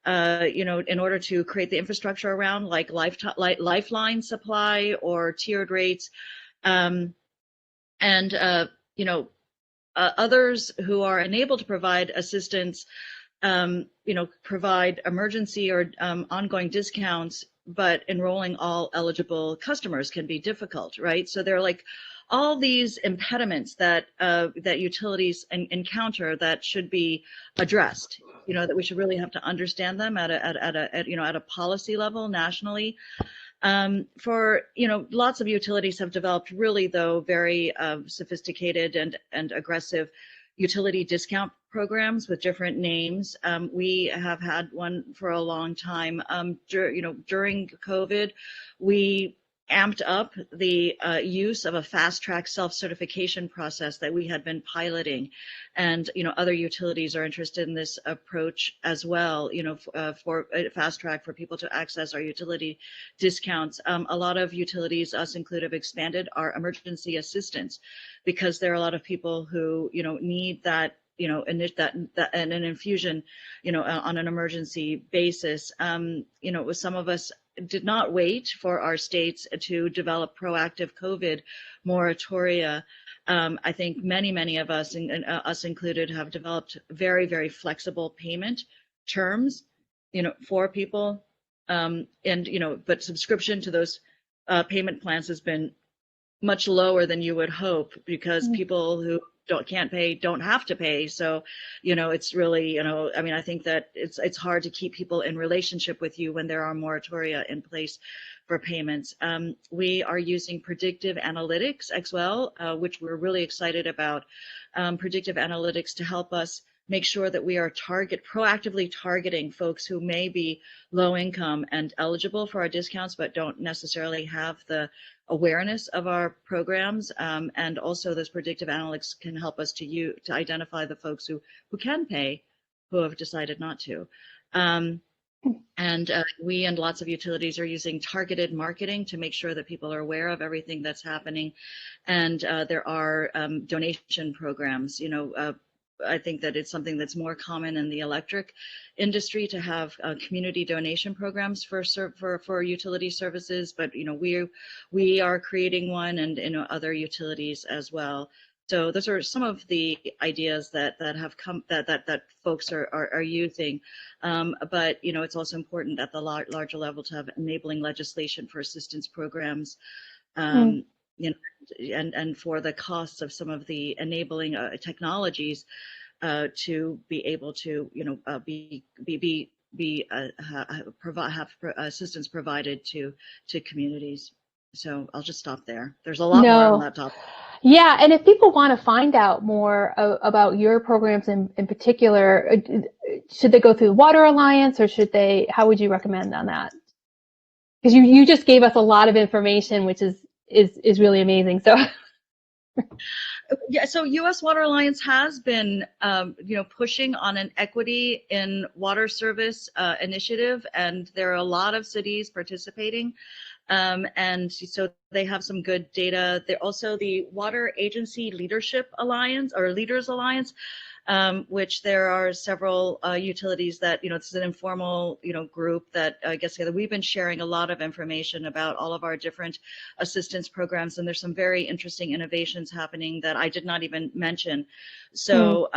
A: in order to create the infrastructure around, like lifeline supply or tiered rates. Others who are unable to provide assistance, provide emergency or ongoing discounts, but enrolling all eligible customers can be difficult, right? So there are like all these impediments that utilities encounter that should be addressed. That we should really have to understand them at a policy level nationally. Lots of utilities have developed really, though, very sophisticated and aggressive utility discount programs with different names. We have had one for a long time. During COVID, we amped up the use of a fast-track self-certification process that we had been piloting, and other utilities are interested in this approach as well. For fast track for people to access our utility discounts. A lot of utilities, us included, have expanded our emergency assistance because there are a lot of people who need that and an infusion, on an emergency basis. Some of us did not wait for our states to develop proactive COVID moratoria. I think many of us, and us included, have developed very, very flexible payment terms, for people. But subscription to those payment plans has been much lower than you would hope, because people who can't pay don't have to pay. So, it's really, I think that it's hard to keep people in relationship with you when there are moratoria in place for payments. We are using predictive analytics as well, which we're really excited about. Predictive analytics to help us make sure that we are proactively targeting folks who may be low income and eligible for our discounts, but don't necessarily have the awareness of our programs. And also those predictive analytics can help us to identify the folks who can pay, who have decided not to. We and lots of utilities are using targeted marketing to make sure that people are aware of everything that's happening. And there are donation programs. I think that it's something that's more common in the electric industry to have community donation programs for utility services, but we are creating one, and other utilities as well. So those are some of the ideas that have come that folks are using, but it's also important at the larger level to have enabling legislation for assistance programs. And for the costs of some of the enabling technologies to be able to have assistance provided to communities. So I'll just stop there. There's a lot more on that topic.
B: Yeah, and if people want to find out more about your programs in particular, should they go through the Water Alliance, or how would you recommend on that? Because you just gave us a lot of information, which is really amazing. So
A: yeah, so U.S. Water Alliance has been pushing on an equity in water service initiative, and there are a lot of cities participating, and so they have some good data. They're also the Water Agency Leadership Alliance, or Leaders Alliance, which there are several utilities that, it's an informal, group that gets together. We've been sharing a lot of information about all of our different assistance programs, and there's some very interesting innovations happening that I did not even mention. So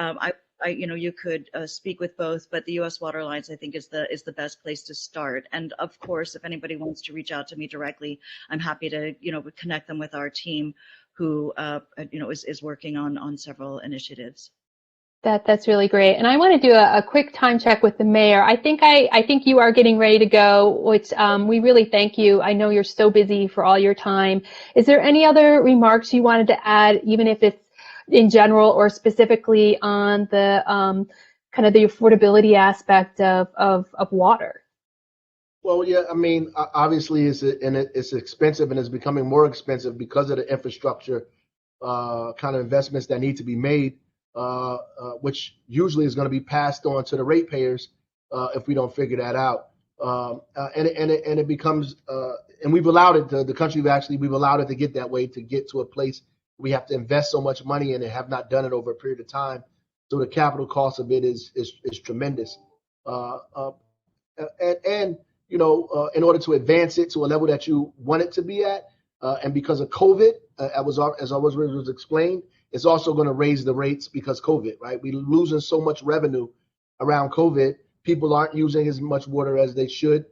A: you could speak with both, but the U.S. Water Alliance, I think, is the best place to start. And of course, if anybody wants to reach out to me directly, I'm happy to, connect them with our team who, is working on several initiatives.
B: That's really great. And I want to do a quick time check with the mayor. I think you are getting ready to go, which we really thank you. I know you're so busy for all your time. Is there any other remarks you wanted to add, even if it's in general or specifically on the kind of the affordability aspect of water?
C: Well, yeah, I mean, obviously it's expensive, and it's becoming more expensive because of the infrastructure kind of investments that need to be made. Which usually is going to be passed on to the ratepayers if we don't figure that out. And it becomes, and we've allowed it, the country we've allowed it to get that way, to get to a place we have to invest so much money in and have not done it over a period of time. So the capital cost of it is tremendous. And in order to advance it to a level that you want it to be at, and because of COVID, as was explained, it's also going to raise the rates because COVID, right? We're losing so much revenue around COVID. People aren't using as much water as they should,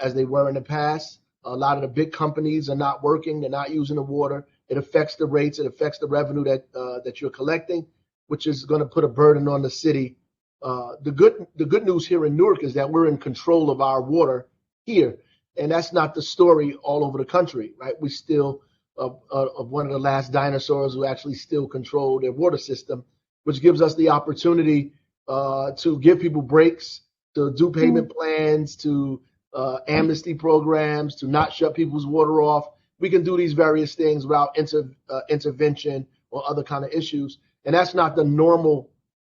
C: as they were in the past. A lot of the big companies are not working. They're not using the water. It affects the rates. It affects the revenue that you're collecting, which is going to put a burden on the city. The good news here in Newark is that we're in control of our water here. And that's not the story all over the country, right? We still of one of the last dinosaurs who actually still control their water system, which gives us the opportunity to give people breaks, to do payment plans, to amnesty programs, to not shut people's water off, we can do these various things without intervention or other kind of issues. And that's not the normal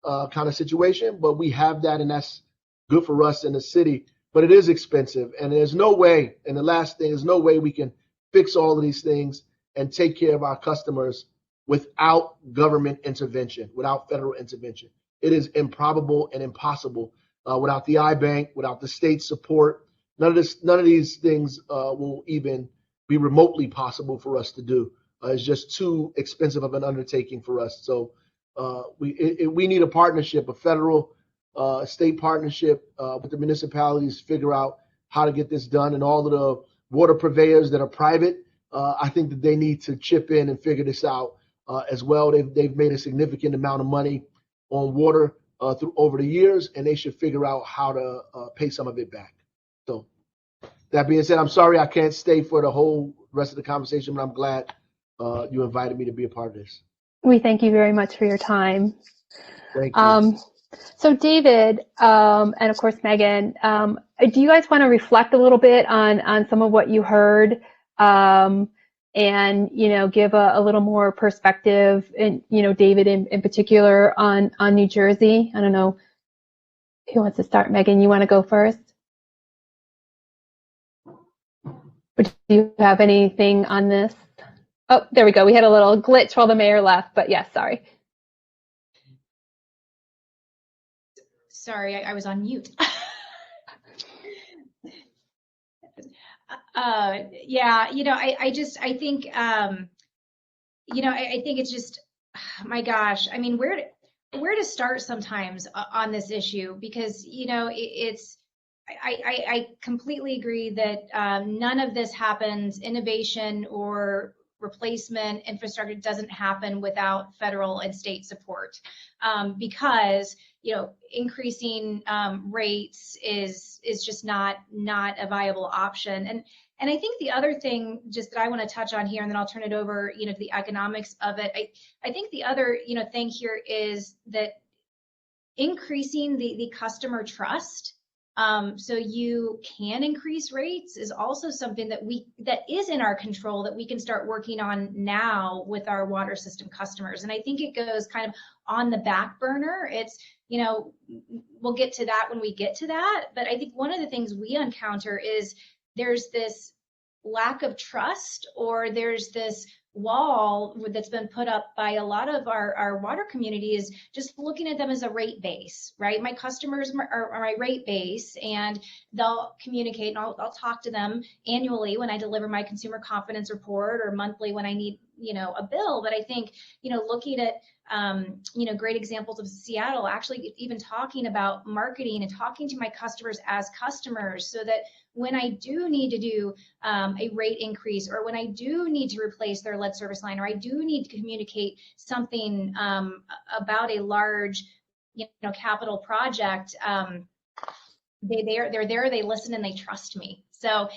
C: kind of situation, but we have that, and that's good for us in the city. But it is expensive, and there's no way, and the last thing, there's no way we can fix all of these things and take care of our customers without government intervention, without federal intervention. It is improbable and impossible without the iBank, without the state support. None of these things will even be remotely possible for us to do. It's just too expensive of an undertaking for us. So we need a partnership, a federal state partnership with the municipalities to figure out how to get this done. And all of the water purveyors that are private, I think that they need to chip in and figure this out as well. They've made a significant amount of money on water over the years, and they should figure out how to pay some of it back. So that being said, I'm sorry I can't stay for the whole rest of the conversation, but I'm glad you invited me to be a part of this.
B: We thank you very much for your time.
C: Thank you.
B: So David, and of course Megan, do you guys want to reflect a little bit on some of what you heard, and give a little more perspective, and David in particular on New Jersey? I don't know who wants to start. Megan, you want to go first? Or do you have anything on this? Oh, there we go. We had a little glitch while the mayor left, but yes, sorry.
E: Sorry, I was on mute. Yeah, I think it's just, my gosh, I mean, where to start sometimes on this issue, because, I completely agree that none of this happens, innovation or replacement infrastructure doesn't happen without federal and state support, because increasing rates is just not a viable option. And I think the other thing just that I want to touch on here, and then I'll turn it over to the economics of it. I think the other thing here is that increasing the customer trust, so you can increase rates, is also something that is in our control, that we can start working on now with our water system customers. And I think it goes kind of on the back burner. It's, we'll get to that when we get to that. But I think one of the things we encounter is there's this lack of trust, or there's this wall that's been put up by a lot of our water communities, just looking at them as a rate base, right? My customers are my rate base, and they'll communicate, and I'll talk to them annually when I deliver my consumer confidence report, or monthly when I need a bill. But I think looking at great examples of Seattle, actually even talking about marketing and talking to my customers as customers, so that when I do need to do a rate increase, or when I do need to replace their lead service line, or I do need to communicate something about a large capital project, they're there, they listen, and they trust me. So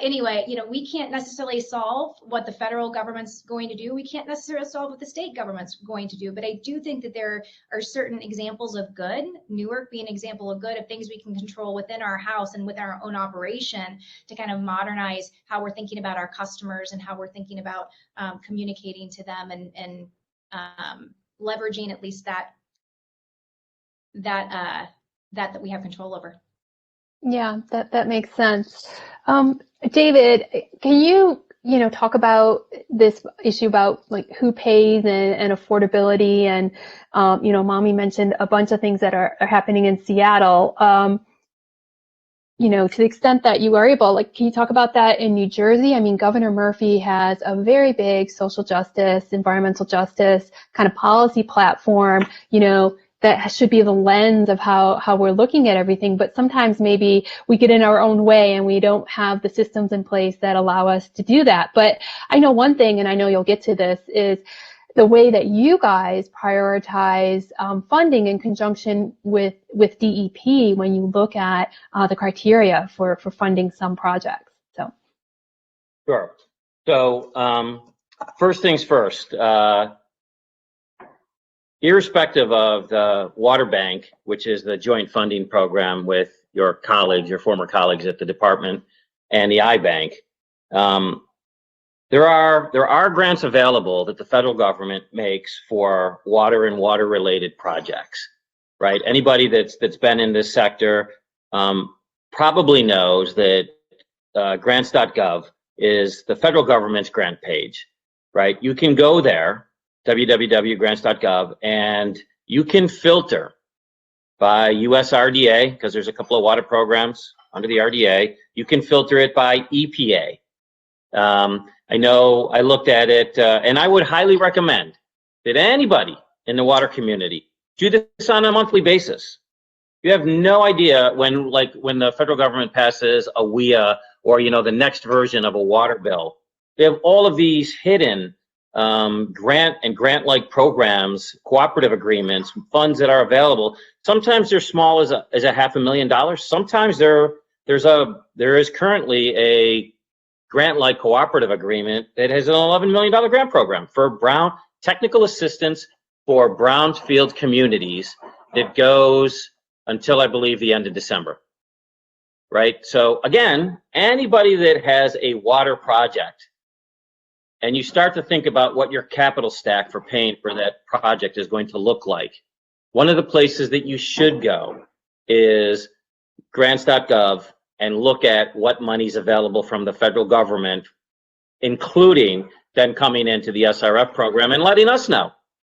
E: anyway, we can't necessarily solve what the federal government's going to do. We can't necessarily solve what the state government's going to do. But I do think that there are certain examples of good, Newark being an example of good, of things we can control within our house and with our own operation, to kind of modernize how we're thinking about our customers and how we're thinking about communicating to them, and leveraging at least that we have control over.
B: Yeah, that makes sense. David, can you talk about this issue about like who pays and affordability, and Mommy mentioned a bunch of things that are happening in Seattle. To the extent that you are able, like, can you talk about that in New Jersey? I mean, Governor Murphy has a very big social justice, environmental justice kind of policy platform, that should be the lens of how we're looking at everything. But sometimes maybe we get in our own way, and we don't have the systems in place that allow us to do that. But I know one thing, and I know you'll get to this, is the way that you guys prioritize funding in conjunction with DEP when you look at the criteria for funding some projects. So.
D: Sure. So first things first. Irrespective of the Water Bank, which is the joint funding program with your colleagues, your former colleagues at the department, and the iBank, There are grants available that the federal government makes for water and water-related projects, right? Anybody that's been in this sector probably knows that grants.gov is the federal government's grant page, right? You can go there, www.grants.gov, and you can filter by US RDA, because there's a couple of water programs under the RDA. You can filter it by EPA. I know I looked at it, and I would highly recommend that anybody in the water community do this on a monthly basis. You have no idea when the federal government passes a WIA or, the next version of a water bill. They have all of these hidden grant and grant-like programs, cooperative agreements, funds that are available. Sometimes they're small as a $500,000. Sometimes there is currently a grant-like cooperative agreement that has an $11 million grant program for technical assistance for brownfield communities that goes until, I believe, the end of December, right? So again, anybody that has a water project and you start to think about what your capital stack for paying for that project is going to look like, one of the places that you should go is grants.gov and look at what money's available from the federal government, including then coming into the SRF program and letting us know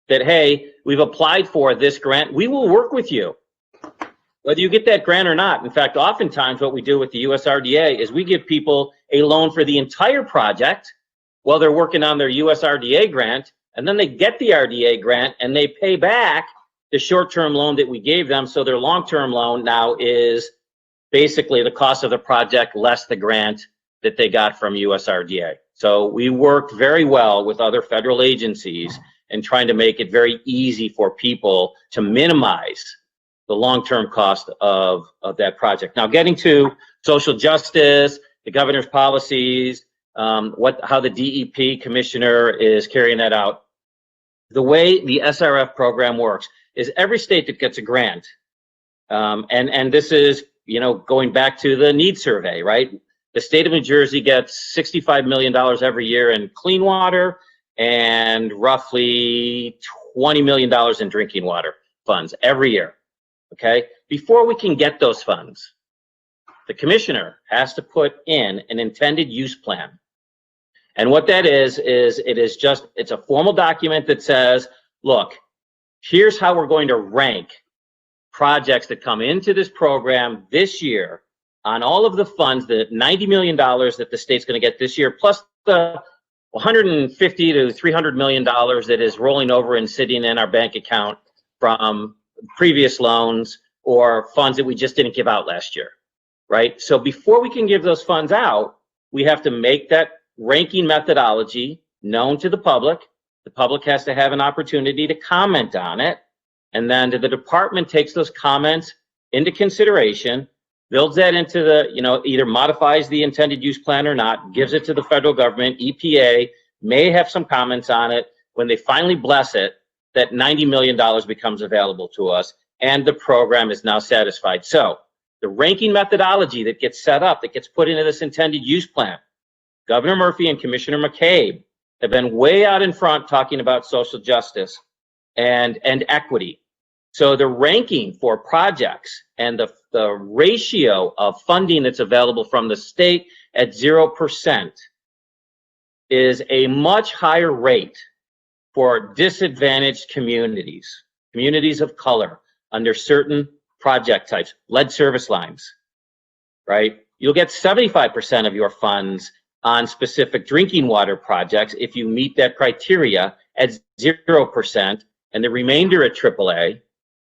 D: that, hey, we've applied for this grant. We will work with you, whether you get that grant or not. In fact, oftentimes what we do with the USRDA is we give people a loan for the entire project while they're working on their USRDA grant, and then they get the RDA grant and they pay back the short-term loan that we gave them. So their long-term loan now is basically the cost of the project less the grant that they got from USRDA. So we worked very well with other federal agencies in trying to make it very easy for people to minimize the long-term cost of that project. Now, getting to social justice, the governor's policies, how the DEP commissioner is carrying that out. The way the SRF program works is every state that gets a grant, and this is, going back to the needs survey, right? The state of New Jersey gets $65 million every year in clean water and roughly $20 million in drinking water funds every year, okay? Before we can get those funds, the commissioner has to put in an intended use plan. And what that is it's a formal document that says, look, here's how we're going to rank projects that come into this program this year on all of the funds, the $90 million that the state's going to get this year, plus the $150 to $300 million that is rolling over and sitting in our bank account from previous loans or funds that we just didn't give out last year, right? So before we can give those funds out, we have to make that ranking methodology known to the public. The public has to have an opportunity to comment on it. And then the department takes those comments into consideration, builds that into the, either modifies the intended use plan or not, gives it to the federal government. EPA may have some comments on it. When they finally bless it, that $90 million becomes available to us, and the program is now satisfied. So the ranking methodology that gets set up, that gets put into this intended use plan, Governor Murphy and Commissioner McCabe have been way out in front talking about social justice and equity. So the ranking for projects and the ratio of funding that's available from the state at 0% is a much higher rate for disadvantaged communities, communities of color under certain project types, lead service lines, right? You'll get 75% of your funds on specific drinking water projects if you meet that criteria at 0%, and the remainder at AAA.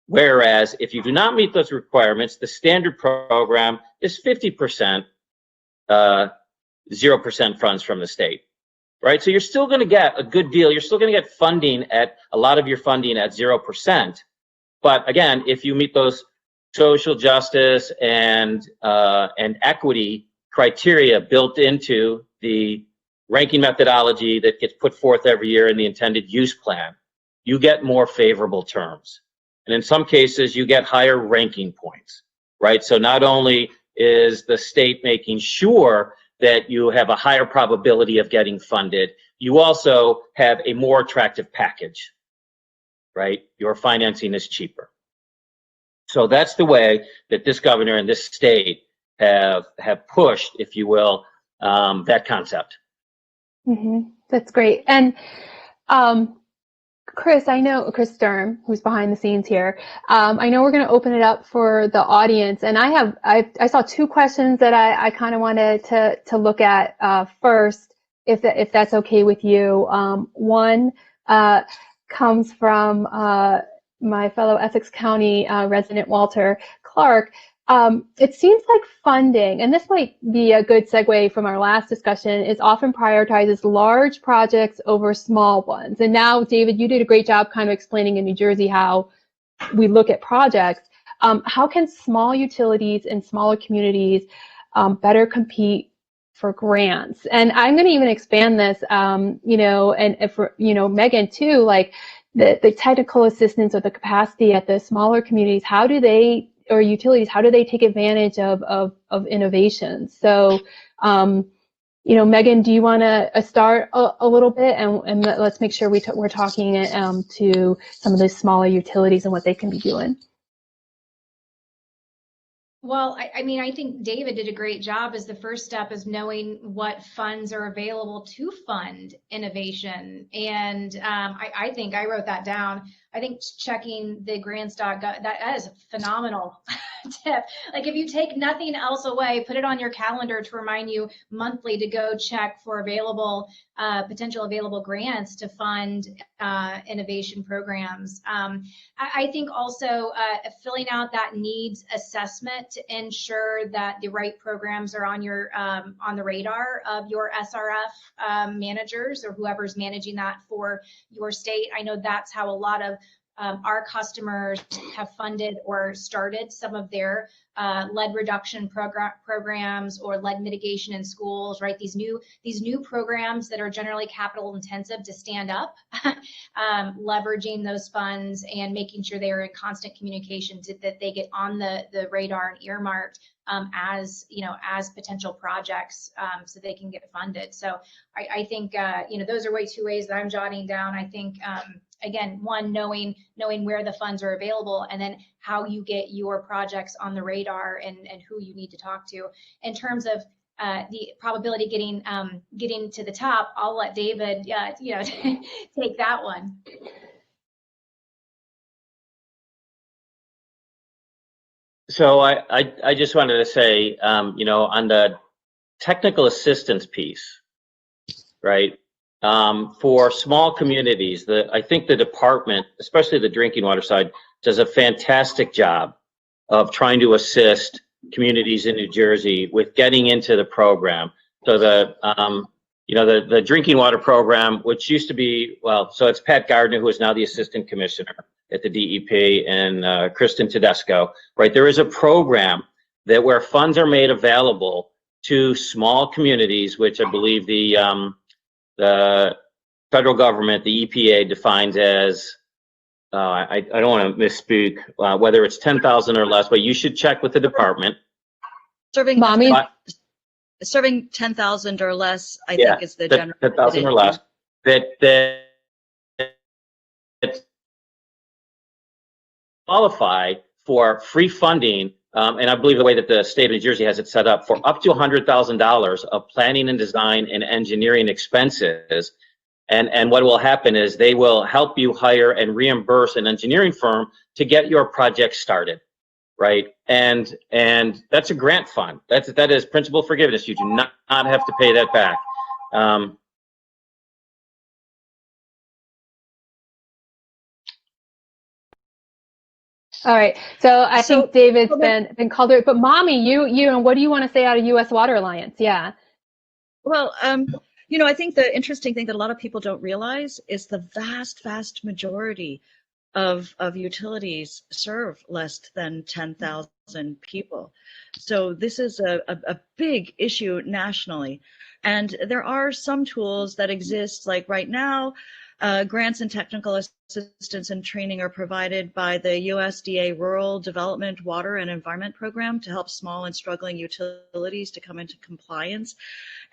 D: Whereas if you do not meet those requirements, the standard program is 50%, 0% funds from the state, right? So you're still going to get a good deal. You're still going to get funding at a lot of your funding at 0%. But again, if you meet those social justice and equity criteria built into the ranking methodology that gets put forth every year in the intended use plan, you get more favorable terms. And in some cases, you get higher ranking points, right? So not only is the state making sure that you have a higher probability of getting funded. You also have a more attractive package, right? Your financing is cheaper. So that's the way that this governor and this state have pushed, if you will, that concept.
B: That's great. And Chris, I know Chris Sturm, who's behind the scenes here. I know we're going to open it up for the audience, and I saw two questions that I kind of wanted to look at first, if that's okay with you. One comes from my fellow Essex County resident Walter Clark. It seems like funding, and this might be a good segue from our last discussion, is often prioritizes large projects over small ones. And now, David, you did a great job kind of explaining in New Jersey how we look at projects. How can small utilities and smaller communities better compete for grants? And I'm going to even expand this, and if Megan too, like the technical assistance or the capacity at the smaller communities, how do they, or utilities, how do they take advantage of innovation? So, Megan, do you want to start a little bit, and let's make sure we're talking to some of those smaller utilities and what they can be doing.
E: Well, I mean, I think David did a great job. As the first step is knowing what funds are available to fund innovation. And I think I wrote that down. I think checking the grants.gov, that is a phenomenal tip. Like, if you take nothing else away, put it on your calendar to remind you monthly to go check for potential available grants to fund innovation programs. I think also filling out that needs assessment to ensure that the right programs are on the radar of your SRF managers or whoever's managing that for your state. I know that's how a lot of our customers have funded or started some of their lead reduction programs or lead mitigation in schools, right? These new programs that are generally capital intensive to stand up, leveraging those funds and making sure they are in constant communication that they get on the radar and earmarked as potential projects so they can get funded. So I think those are two ways that I'm jotting down. I think again, one, knowing where the funds are available, and then how you get your projects on the radar and who you need to talk to. In terms of the probability getting to the top, I'll let David take that one.
D: So I just wanted to say, on the technical assistance piece, right? For small communities, I think the department, especially the drinking water side, does a fantastic job of trying to assist communities in New Jersey with getting into the program. So the drinking water program, which used to be, so it's Pat Gardner, who is now the assistant commissioner at the DEP, and Kristen Tedesco, right? There is a program where funds are made available to small communities, which I believe the federal government, the EPA, defines as, I don't want to misspeak, whether it's 10,000 or less, but you should check with the department.
A: Serving 10,000 or less, I think, is the general.
D: 10,000 or less. That qualify for free funding, and I believe the way that the state of New Jersey has it set up, for up to $100,000 of planning and design and engineering expenses. And what will happen is they will help you hire and reimburse an engineering firm to get your project started, right? And that's a grant fund. That is principal forgiveness. You do not have to pay that back.
B: All right. So I think David's been called it, but Mommy, you what do you want to say out of U.S. Water Alliance? Yeah.
A: Well, I think the interesting thing that a lot of people don't realize is the vast majority of utilities serve less than 10,000 people. So this is a big issue nationally. And there are some tools that exist, like right now, grants and technical assistance and training are provided by the USDA Rural Development Water and Environment Program to help small and struggling utilities to come into compliance.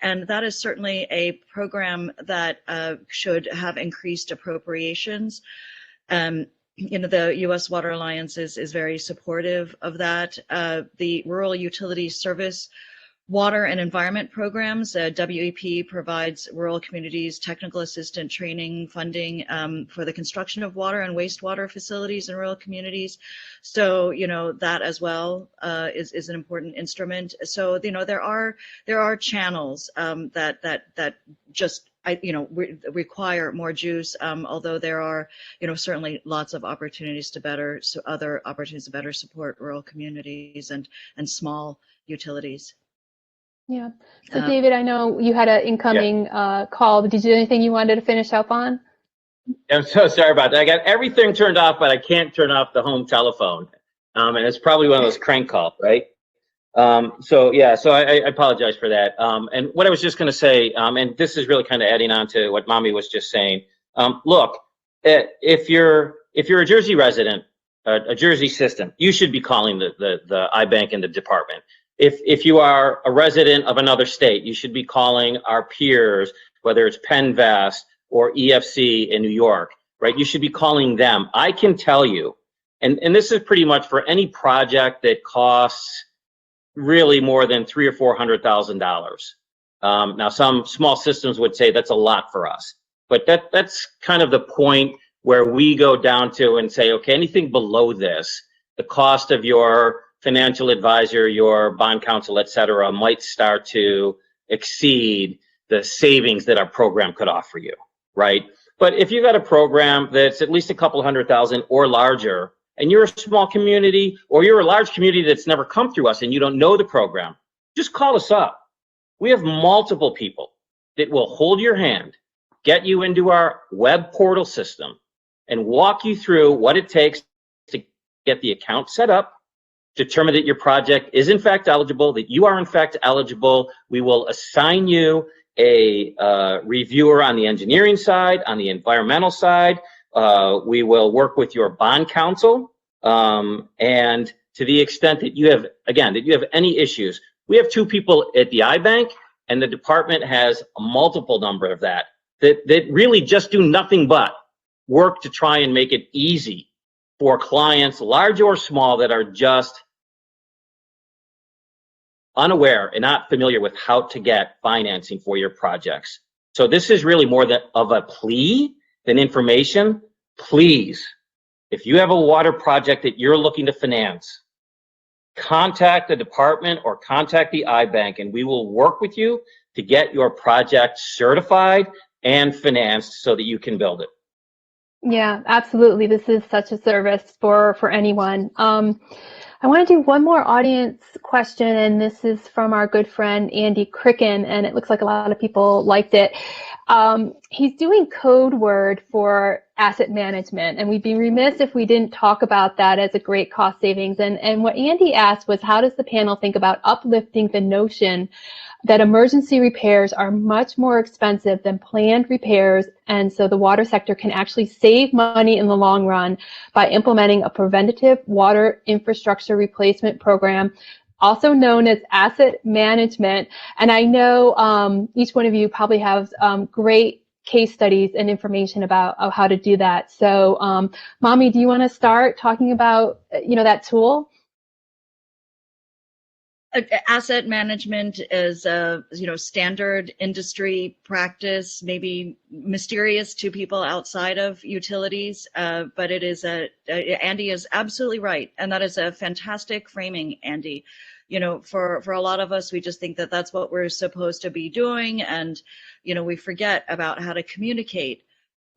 A: And that is certainly a program that should have increased appropriations. The U.S. Water Alliance is very supportive of that. The Rural Utility Service Water and Environment Programs, WEP provides rural communities technical assistant training funding for the construction of water and wastewater facilities in rural communities. So, that as well is an important instrument. So, there are channels that just require more juice, although there are, certainly lots of opportunities to better support rural communities and small utilities.
B: Yeah. So David, I know you had an incoming call. Did you do anything you wanted to finish up on?
D: I'm so sorry about that. I got everything turned off, but I can't turn off the home telephone. And it's probably one of those crank calls, right? So I apologize for that. And what I was just going to say, and this is really kind of adding on to what Mommy was just saying. Look, if you're a Jersey resident, a Jersey system, you should be calling the iBank and the department. If you are a resident of another state, you should be calling our peers, whether it's PennVast or EFC in New York, right? You should be calling them. I can tell you, and this is pretty much for any project that costs really more than $300,000 or $400,000. Now, some small systems would say that's a lot for us, but that's kind of the point where we go down to and say, okay, anything below this, the cost of your financial advisor, your bond counsel, et cetera, might start to exceed the savings that our program could offer you, right? But if you got a program that's at least a couple $100,000 or larger, and you're a small community, or you're a large community that's never come through us and you don't know the program, just call us up. We have multiple people that will hold your hand, get you into our web portal system, and walk you through what it takes to get the account set up, determine that your project is in fact eligible, that you are in fact eligible. We will assign you a reviewer on the engineering side, on the environmental side. We will work with your bond counsel, and to the extent that you have, again, that you have any issues, we have 2 people at the iBank, and the department has a multiple number of that really just do nothing but work to try and make it easy for clients, large or small, that are just unaware and not familiar with how to get financing for your projects. So this is really more of a plea than information. Please, if you have a water project that you're looking to finance, contact the department or contact the iBank, and we will work with you to get your project certified and financed so that you can build it.
B: Yeah, absolutely. This is such a service for anyone. I want to do one more audience question, and this is from our good friend Andy Cricken, and it looks like a lot of people liked it. He's doing code word for asset management, and we'd be remiss if we didn't talk about that as a great cost savings. And what Andy asked was, how does the panel think about uplifting the notion that emergency repairs are much more expensive than planned repairs, and so the water sector can actually save money in the long run by implementing a preventative water infrastructure replacement program, also known as asset management. And I know each one of you probably has great case studies and information about how to do that. So Mommy, do you want to start talking about that tool?
A: Asset management is a standard industry practice, maybe mysterious to people outside of utilities, but it is Andy is absolutely right, and that is a fantastic framing, Andy. For a lot of us, we just think that that's what we're supposed to be doing, and we forget about how to communicate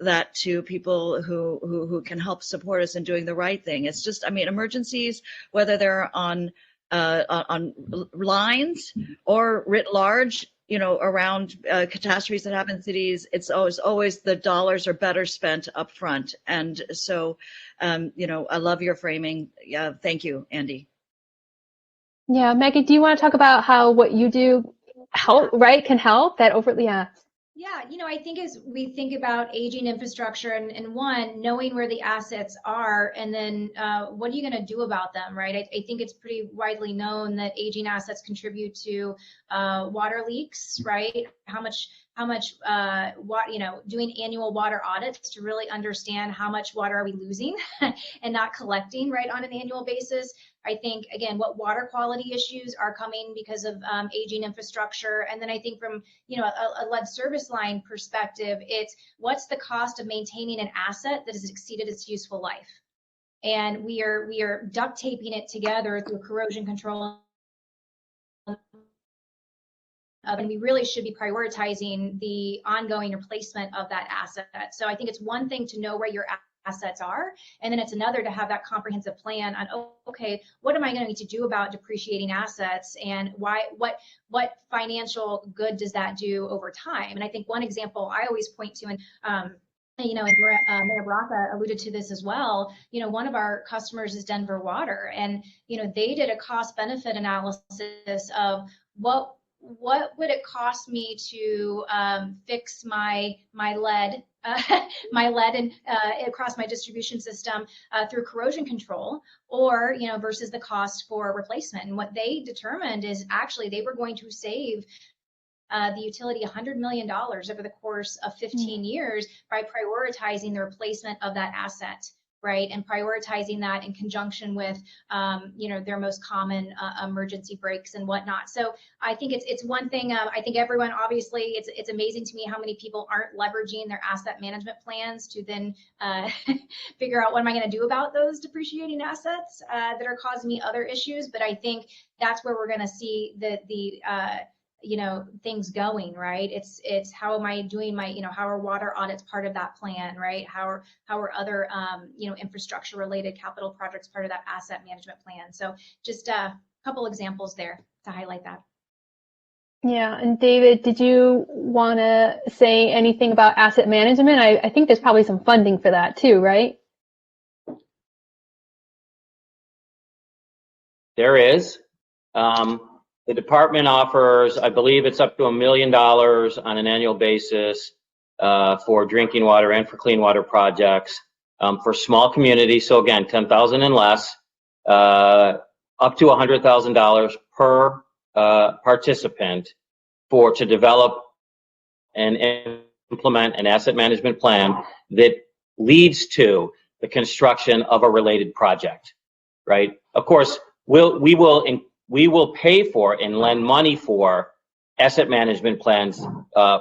A: that to people who can help support us in doing the right thing. It's just, emergencies, whether they're on lines or writ large, around catastrophes that happen in cities, it's always the dollars are better spent up front. And so, I love your framing. Yeah, thank you, Andy.
B: Yeah, Megan, do you want to talk about how what you do can help that overtly? Yeah.
E: Yeah, I think as we think about aging infrastructure and one, knowing where the assets are, and then what are you going to do about them, right? I think it's pretty widely known that aging assets contribute to water leaks, right? How much doing annual water audits to really understand how much water are we losing and not collecting, right, on an annual basis. I think, again, what water quality issues are coming because of aging infrastructure. And then I think from, a lead service line perspective, it's what's the cost of maintaining an asset that has exceeded its useful life? And we are duct taping it together through corrosion control. And we really should be prioritizing the ongoing replacement of that asset. So I think it's one thing to know where your assets are, and then it's another to have that comprehensive plan on, okay, what am I going to need to do about depreciating assets, and what financial good does that do over time? And I think one example I always point to, and Mayor Baraka alluded to this as well, one of our customers is Denver Water, and they did a cost benefit analysis of what would it cost me to fix my lead and across my distribution system through corrosion control, or versus the cost for replacement. And what they determined is actually they were going to save the utility $100 million over the course of 15 years by prioritizing the replacement of that asset, right? And prioritizing that in conjunction with, their most common emergency brakes and whatnot. So I think it's one thing. I think everyone, obviously, it's amazing to me how many people aren't leveraging their asset management plans to then figure out what am I going to do about those depreciating assets that are causing me other issues. But I think that's where we're going to see the things going, right? It's how am I doing my, how are water audits part of that plan, right? How are other, infrastructure related capital projects part of that asset management plan? So just a couple examples there to highlight that.
B: Yeah, and David, did you want to say anything about asset management? I think there's probably some funding for that too, right?
D: There is. The department offers, I believe it's up to $1 million on an annual basis for drinking water and for clean water projects for small communities. So again, 10,000 and less, up to $100,000 per participant to develop and implement an asset management plan that leads to the construction of a related project, right? Of course, we will pay for and lend money for asset management plans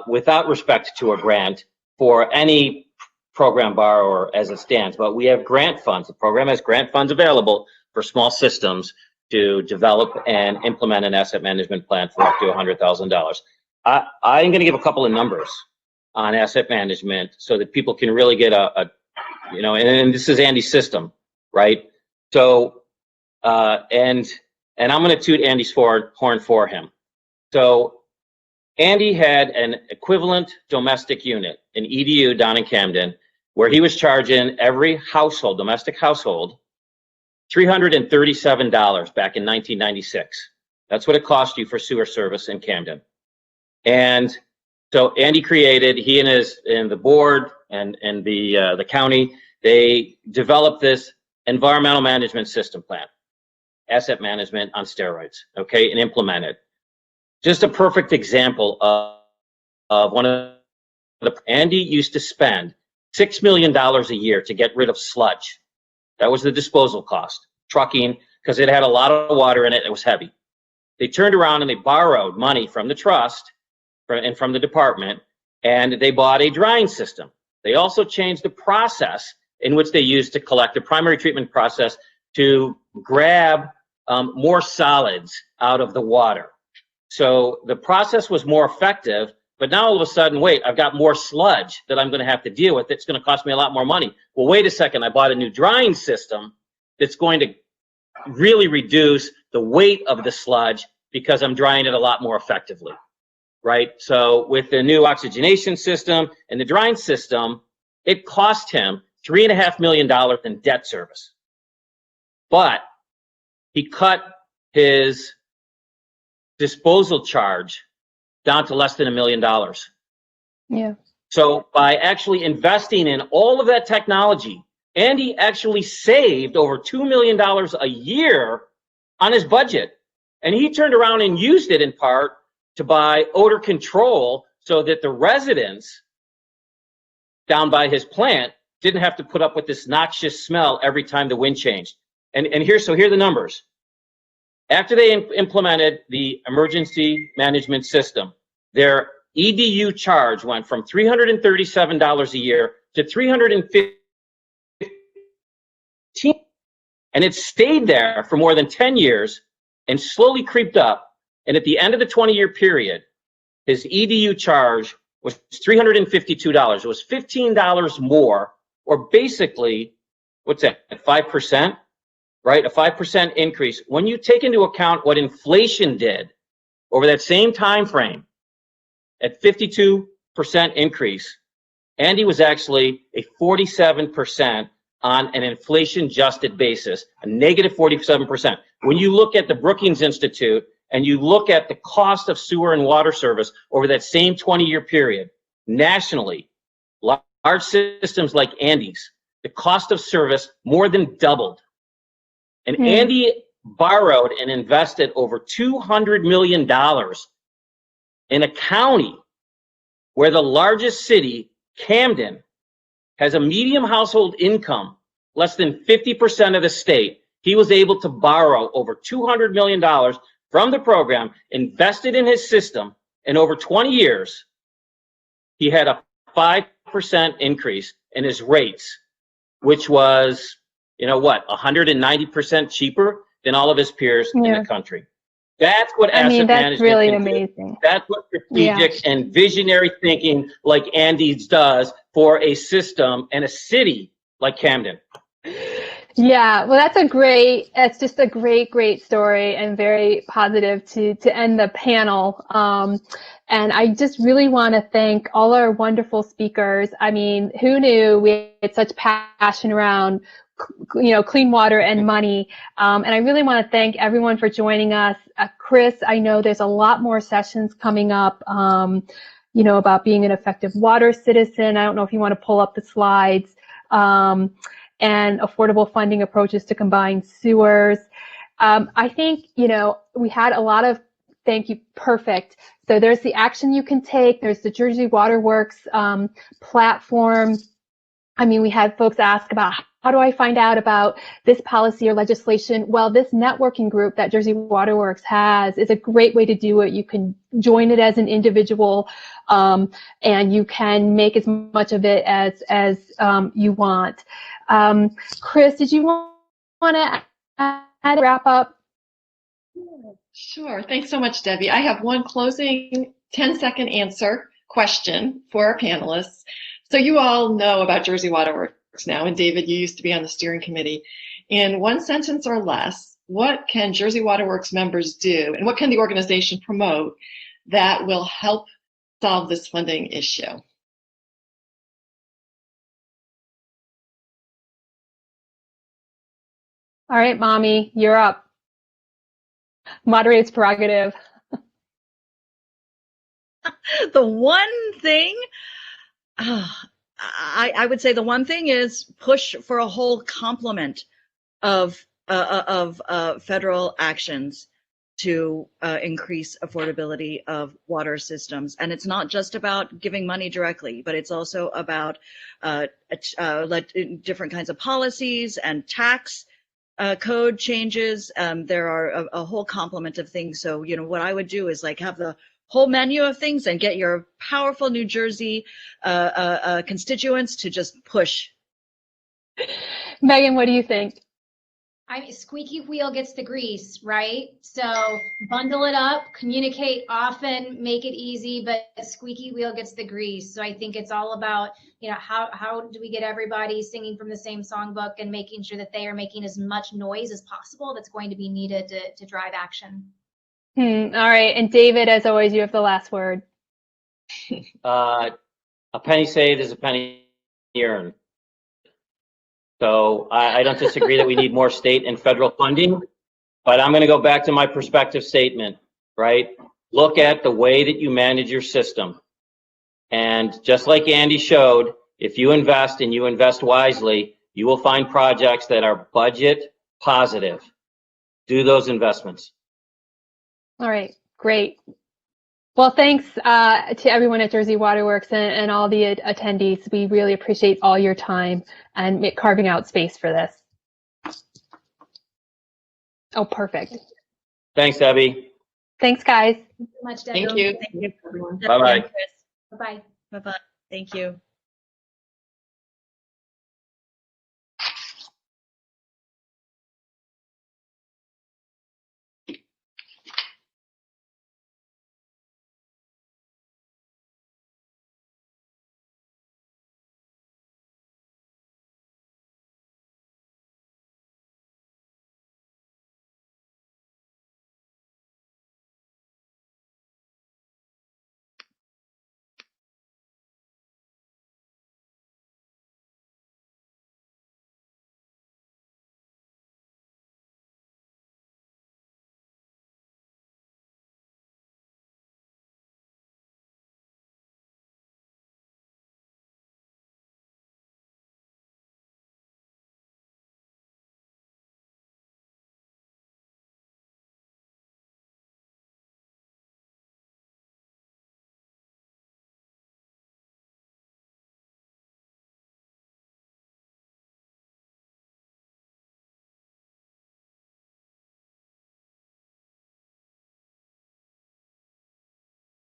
D: without respect to a grant for any program borrower as it stands. But we have grant funds. The program has grant funds available for small systems to develop and implement an asset management plan for up to $100,000. I'm going to give a couple of numbers on asset management so that people can really get and this is Andy's system, right? So, and I'm going to toot Andy's horn for him. So Andy had an equivalent domestic unit, an EDU down in Camden, where he was charging every household, domestic household, $337 back in 1996. That's what it cost you for sewer service in Camden. And so Andy created, he and the board and the county, they developed this environmental management system plan. Asset management on steroids, okay, and implement it. Just a perfect example of one of Andy used to spend $6 million a year to get rid of sludge. That was the disposal cost, trucking, because it had a lot of water in it, it was heavy. They turned around and they borrowed money from the trust and from the department, and they bought a drying system. They also changed the process in which they used to collect the primary treatment process to grab more solids out of the water. So the process was more effective, but now all of a sudden, wait, I've got more sludge that I'm going to have to deal with. It's going to cost me a lot more money. Well, wait a second, I bought a new drying system that's going to really reduce the weight of the sludge because I'm drying it a lot more effectively, right? So with the new oxygenation system and the drying system, it cost him $3.5 million in debt service. But he cut his disposal charge down to less than $1 million.
B: Yeah.
D: So by actually investing in all of that technology, Andy actually saved over $2 million a year on his budget. And he turned around and used it in part to buy odor control so that the residents down by his plant didn't have to put up with this noxious smell every time the wind changed. And here are the numbers. After they implemented the emergency management system, their EDU charge went from $337 a year to $315, and it stayed there for more than 10 years and slowly creeped up. And at the end of the 20-year period, his EDU charge was $352. It was $15 more, or basically, what's that, 5%, right? A 5% increase. When you take into account what inflation did over that same time frame, at 52% increase, Andy was actually a 47% on an inflation-adjusted basis, a negative 47%. When you look at the Brookings Institute and you look at the cost of sewer and water service over that same 20-year period, nationally, large systems like Andy's, the cost of service more than doubled. And Andy borrowed and invested over $200 million in a county where the largest city, Camden, has a medium household income, less than 50% of the state. He was able to borrow over $200 million from the program, invested in his system, and over 20 years, he had a 5% increase in his rates, which was, 190% cheaper than all of his peers in the country. That's what asset management
B: that's really
D: can do.
B: amazing.
D: That's what strategic and visionary thinking like Andy's does for a system and a city like Camden.
B: Yeah, well, it's just a great story and very positive to end the panel. And I just really want to thank all our wonderful speakers. I mean, who knew we had such passion around clean water and money. And I really want to thank everyone for joining us. Chris, I know there's a lot more sessions coming up, about being an effective water citizen. I don't know if you want to pull up the slides, and affordable funding approaches to combined sewers. I think, we had a lot of, thank you, perfect. So there's the action you can take. There's the Jersey Water Works platform. I mean, we had folks ask about, how do I find out about this policy or legislation? Well, this networking group that Jersey Water Works has is a great way to do it. You can join it as an individual, and you can make as much of it as you want. Chris, did you want to add, wrap up?
F: Sure. Thanks so much, Debbie. I have one closing 10-second answer question for our panelists. So you all know about Jersey Water Works now, and David, you used to be on the steering committee. In one sentence or less, what can Jersey Water Works members do, and what can the organization promote that will help solve this funding issue?
B: All right, Mommy, you're up. Moderate's prerogative.
A: The one thing, I would say the one thing is push for a whole complement of federal actions to increase affordability of water systems. And it's not just about giving money directly, but it's also about different kinds of policies and tax code changes. There are a whole complement of things. So, what I would do is have the whole menu of things and get your powerful New Jersey constituents to just push.
B: Megan, what do you think?
E: Squeaky wheel gets the grease, right? So bundle it up, communicate often, make it easy, but squeaky wheel gets the grease. So I think it's all about, how do we get everybody singing from the same songbook and making sure that they are making as much noise as possible that's going to be needed to drive action.
B: All right. And David, as always, you have the last word.
D: A penny saved is a penny earned. So I don't disagree that we need more state and federal funding, But I'm going to go back to my perspective statement, right? Look at the way that you manage your system. And just like Andy showed, if you invest and you invest wisely, you will find projects that are budget positive. Do those investments.
B: All right, great. Well, thanks to everyone at Jersey Waterworks and all the attendees. We really appreciate all your time and carving out space for this. Oh, perfect.
D: Thanks, Debbie.
B: Thanks, guys.
E: Thank you so much, Debbie.
F: Thank you.
A: Thank you,
F: everyone.
D: Bye-bye.
A: Chris.
E: Bye-bye.
A: Bye-bye. Thank you.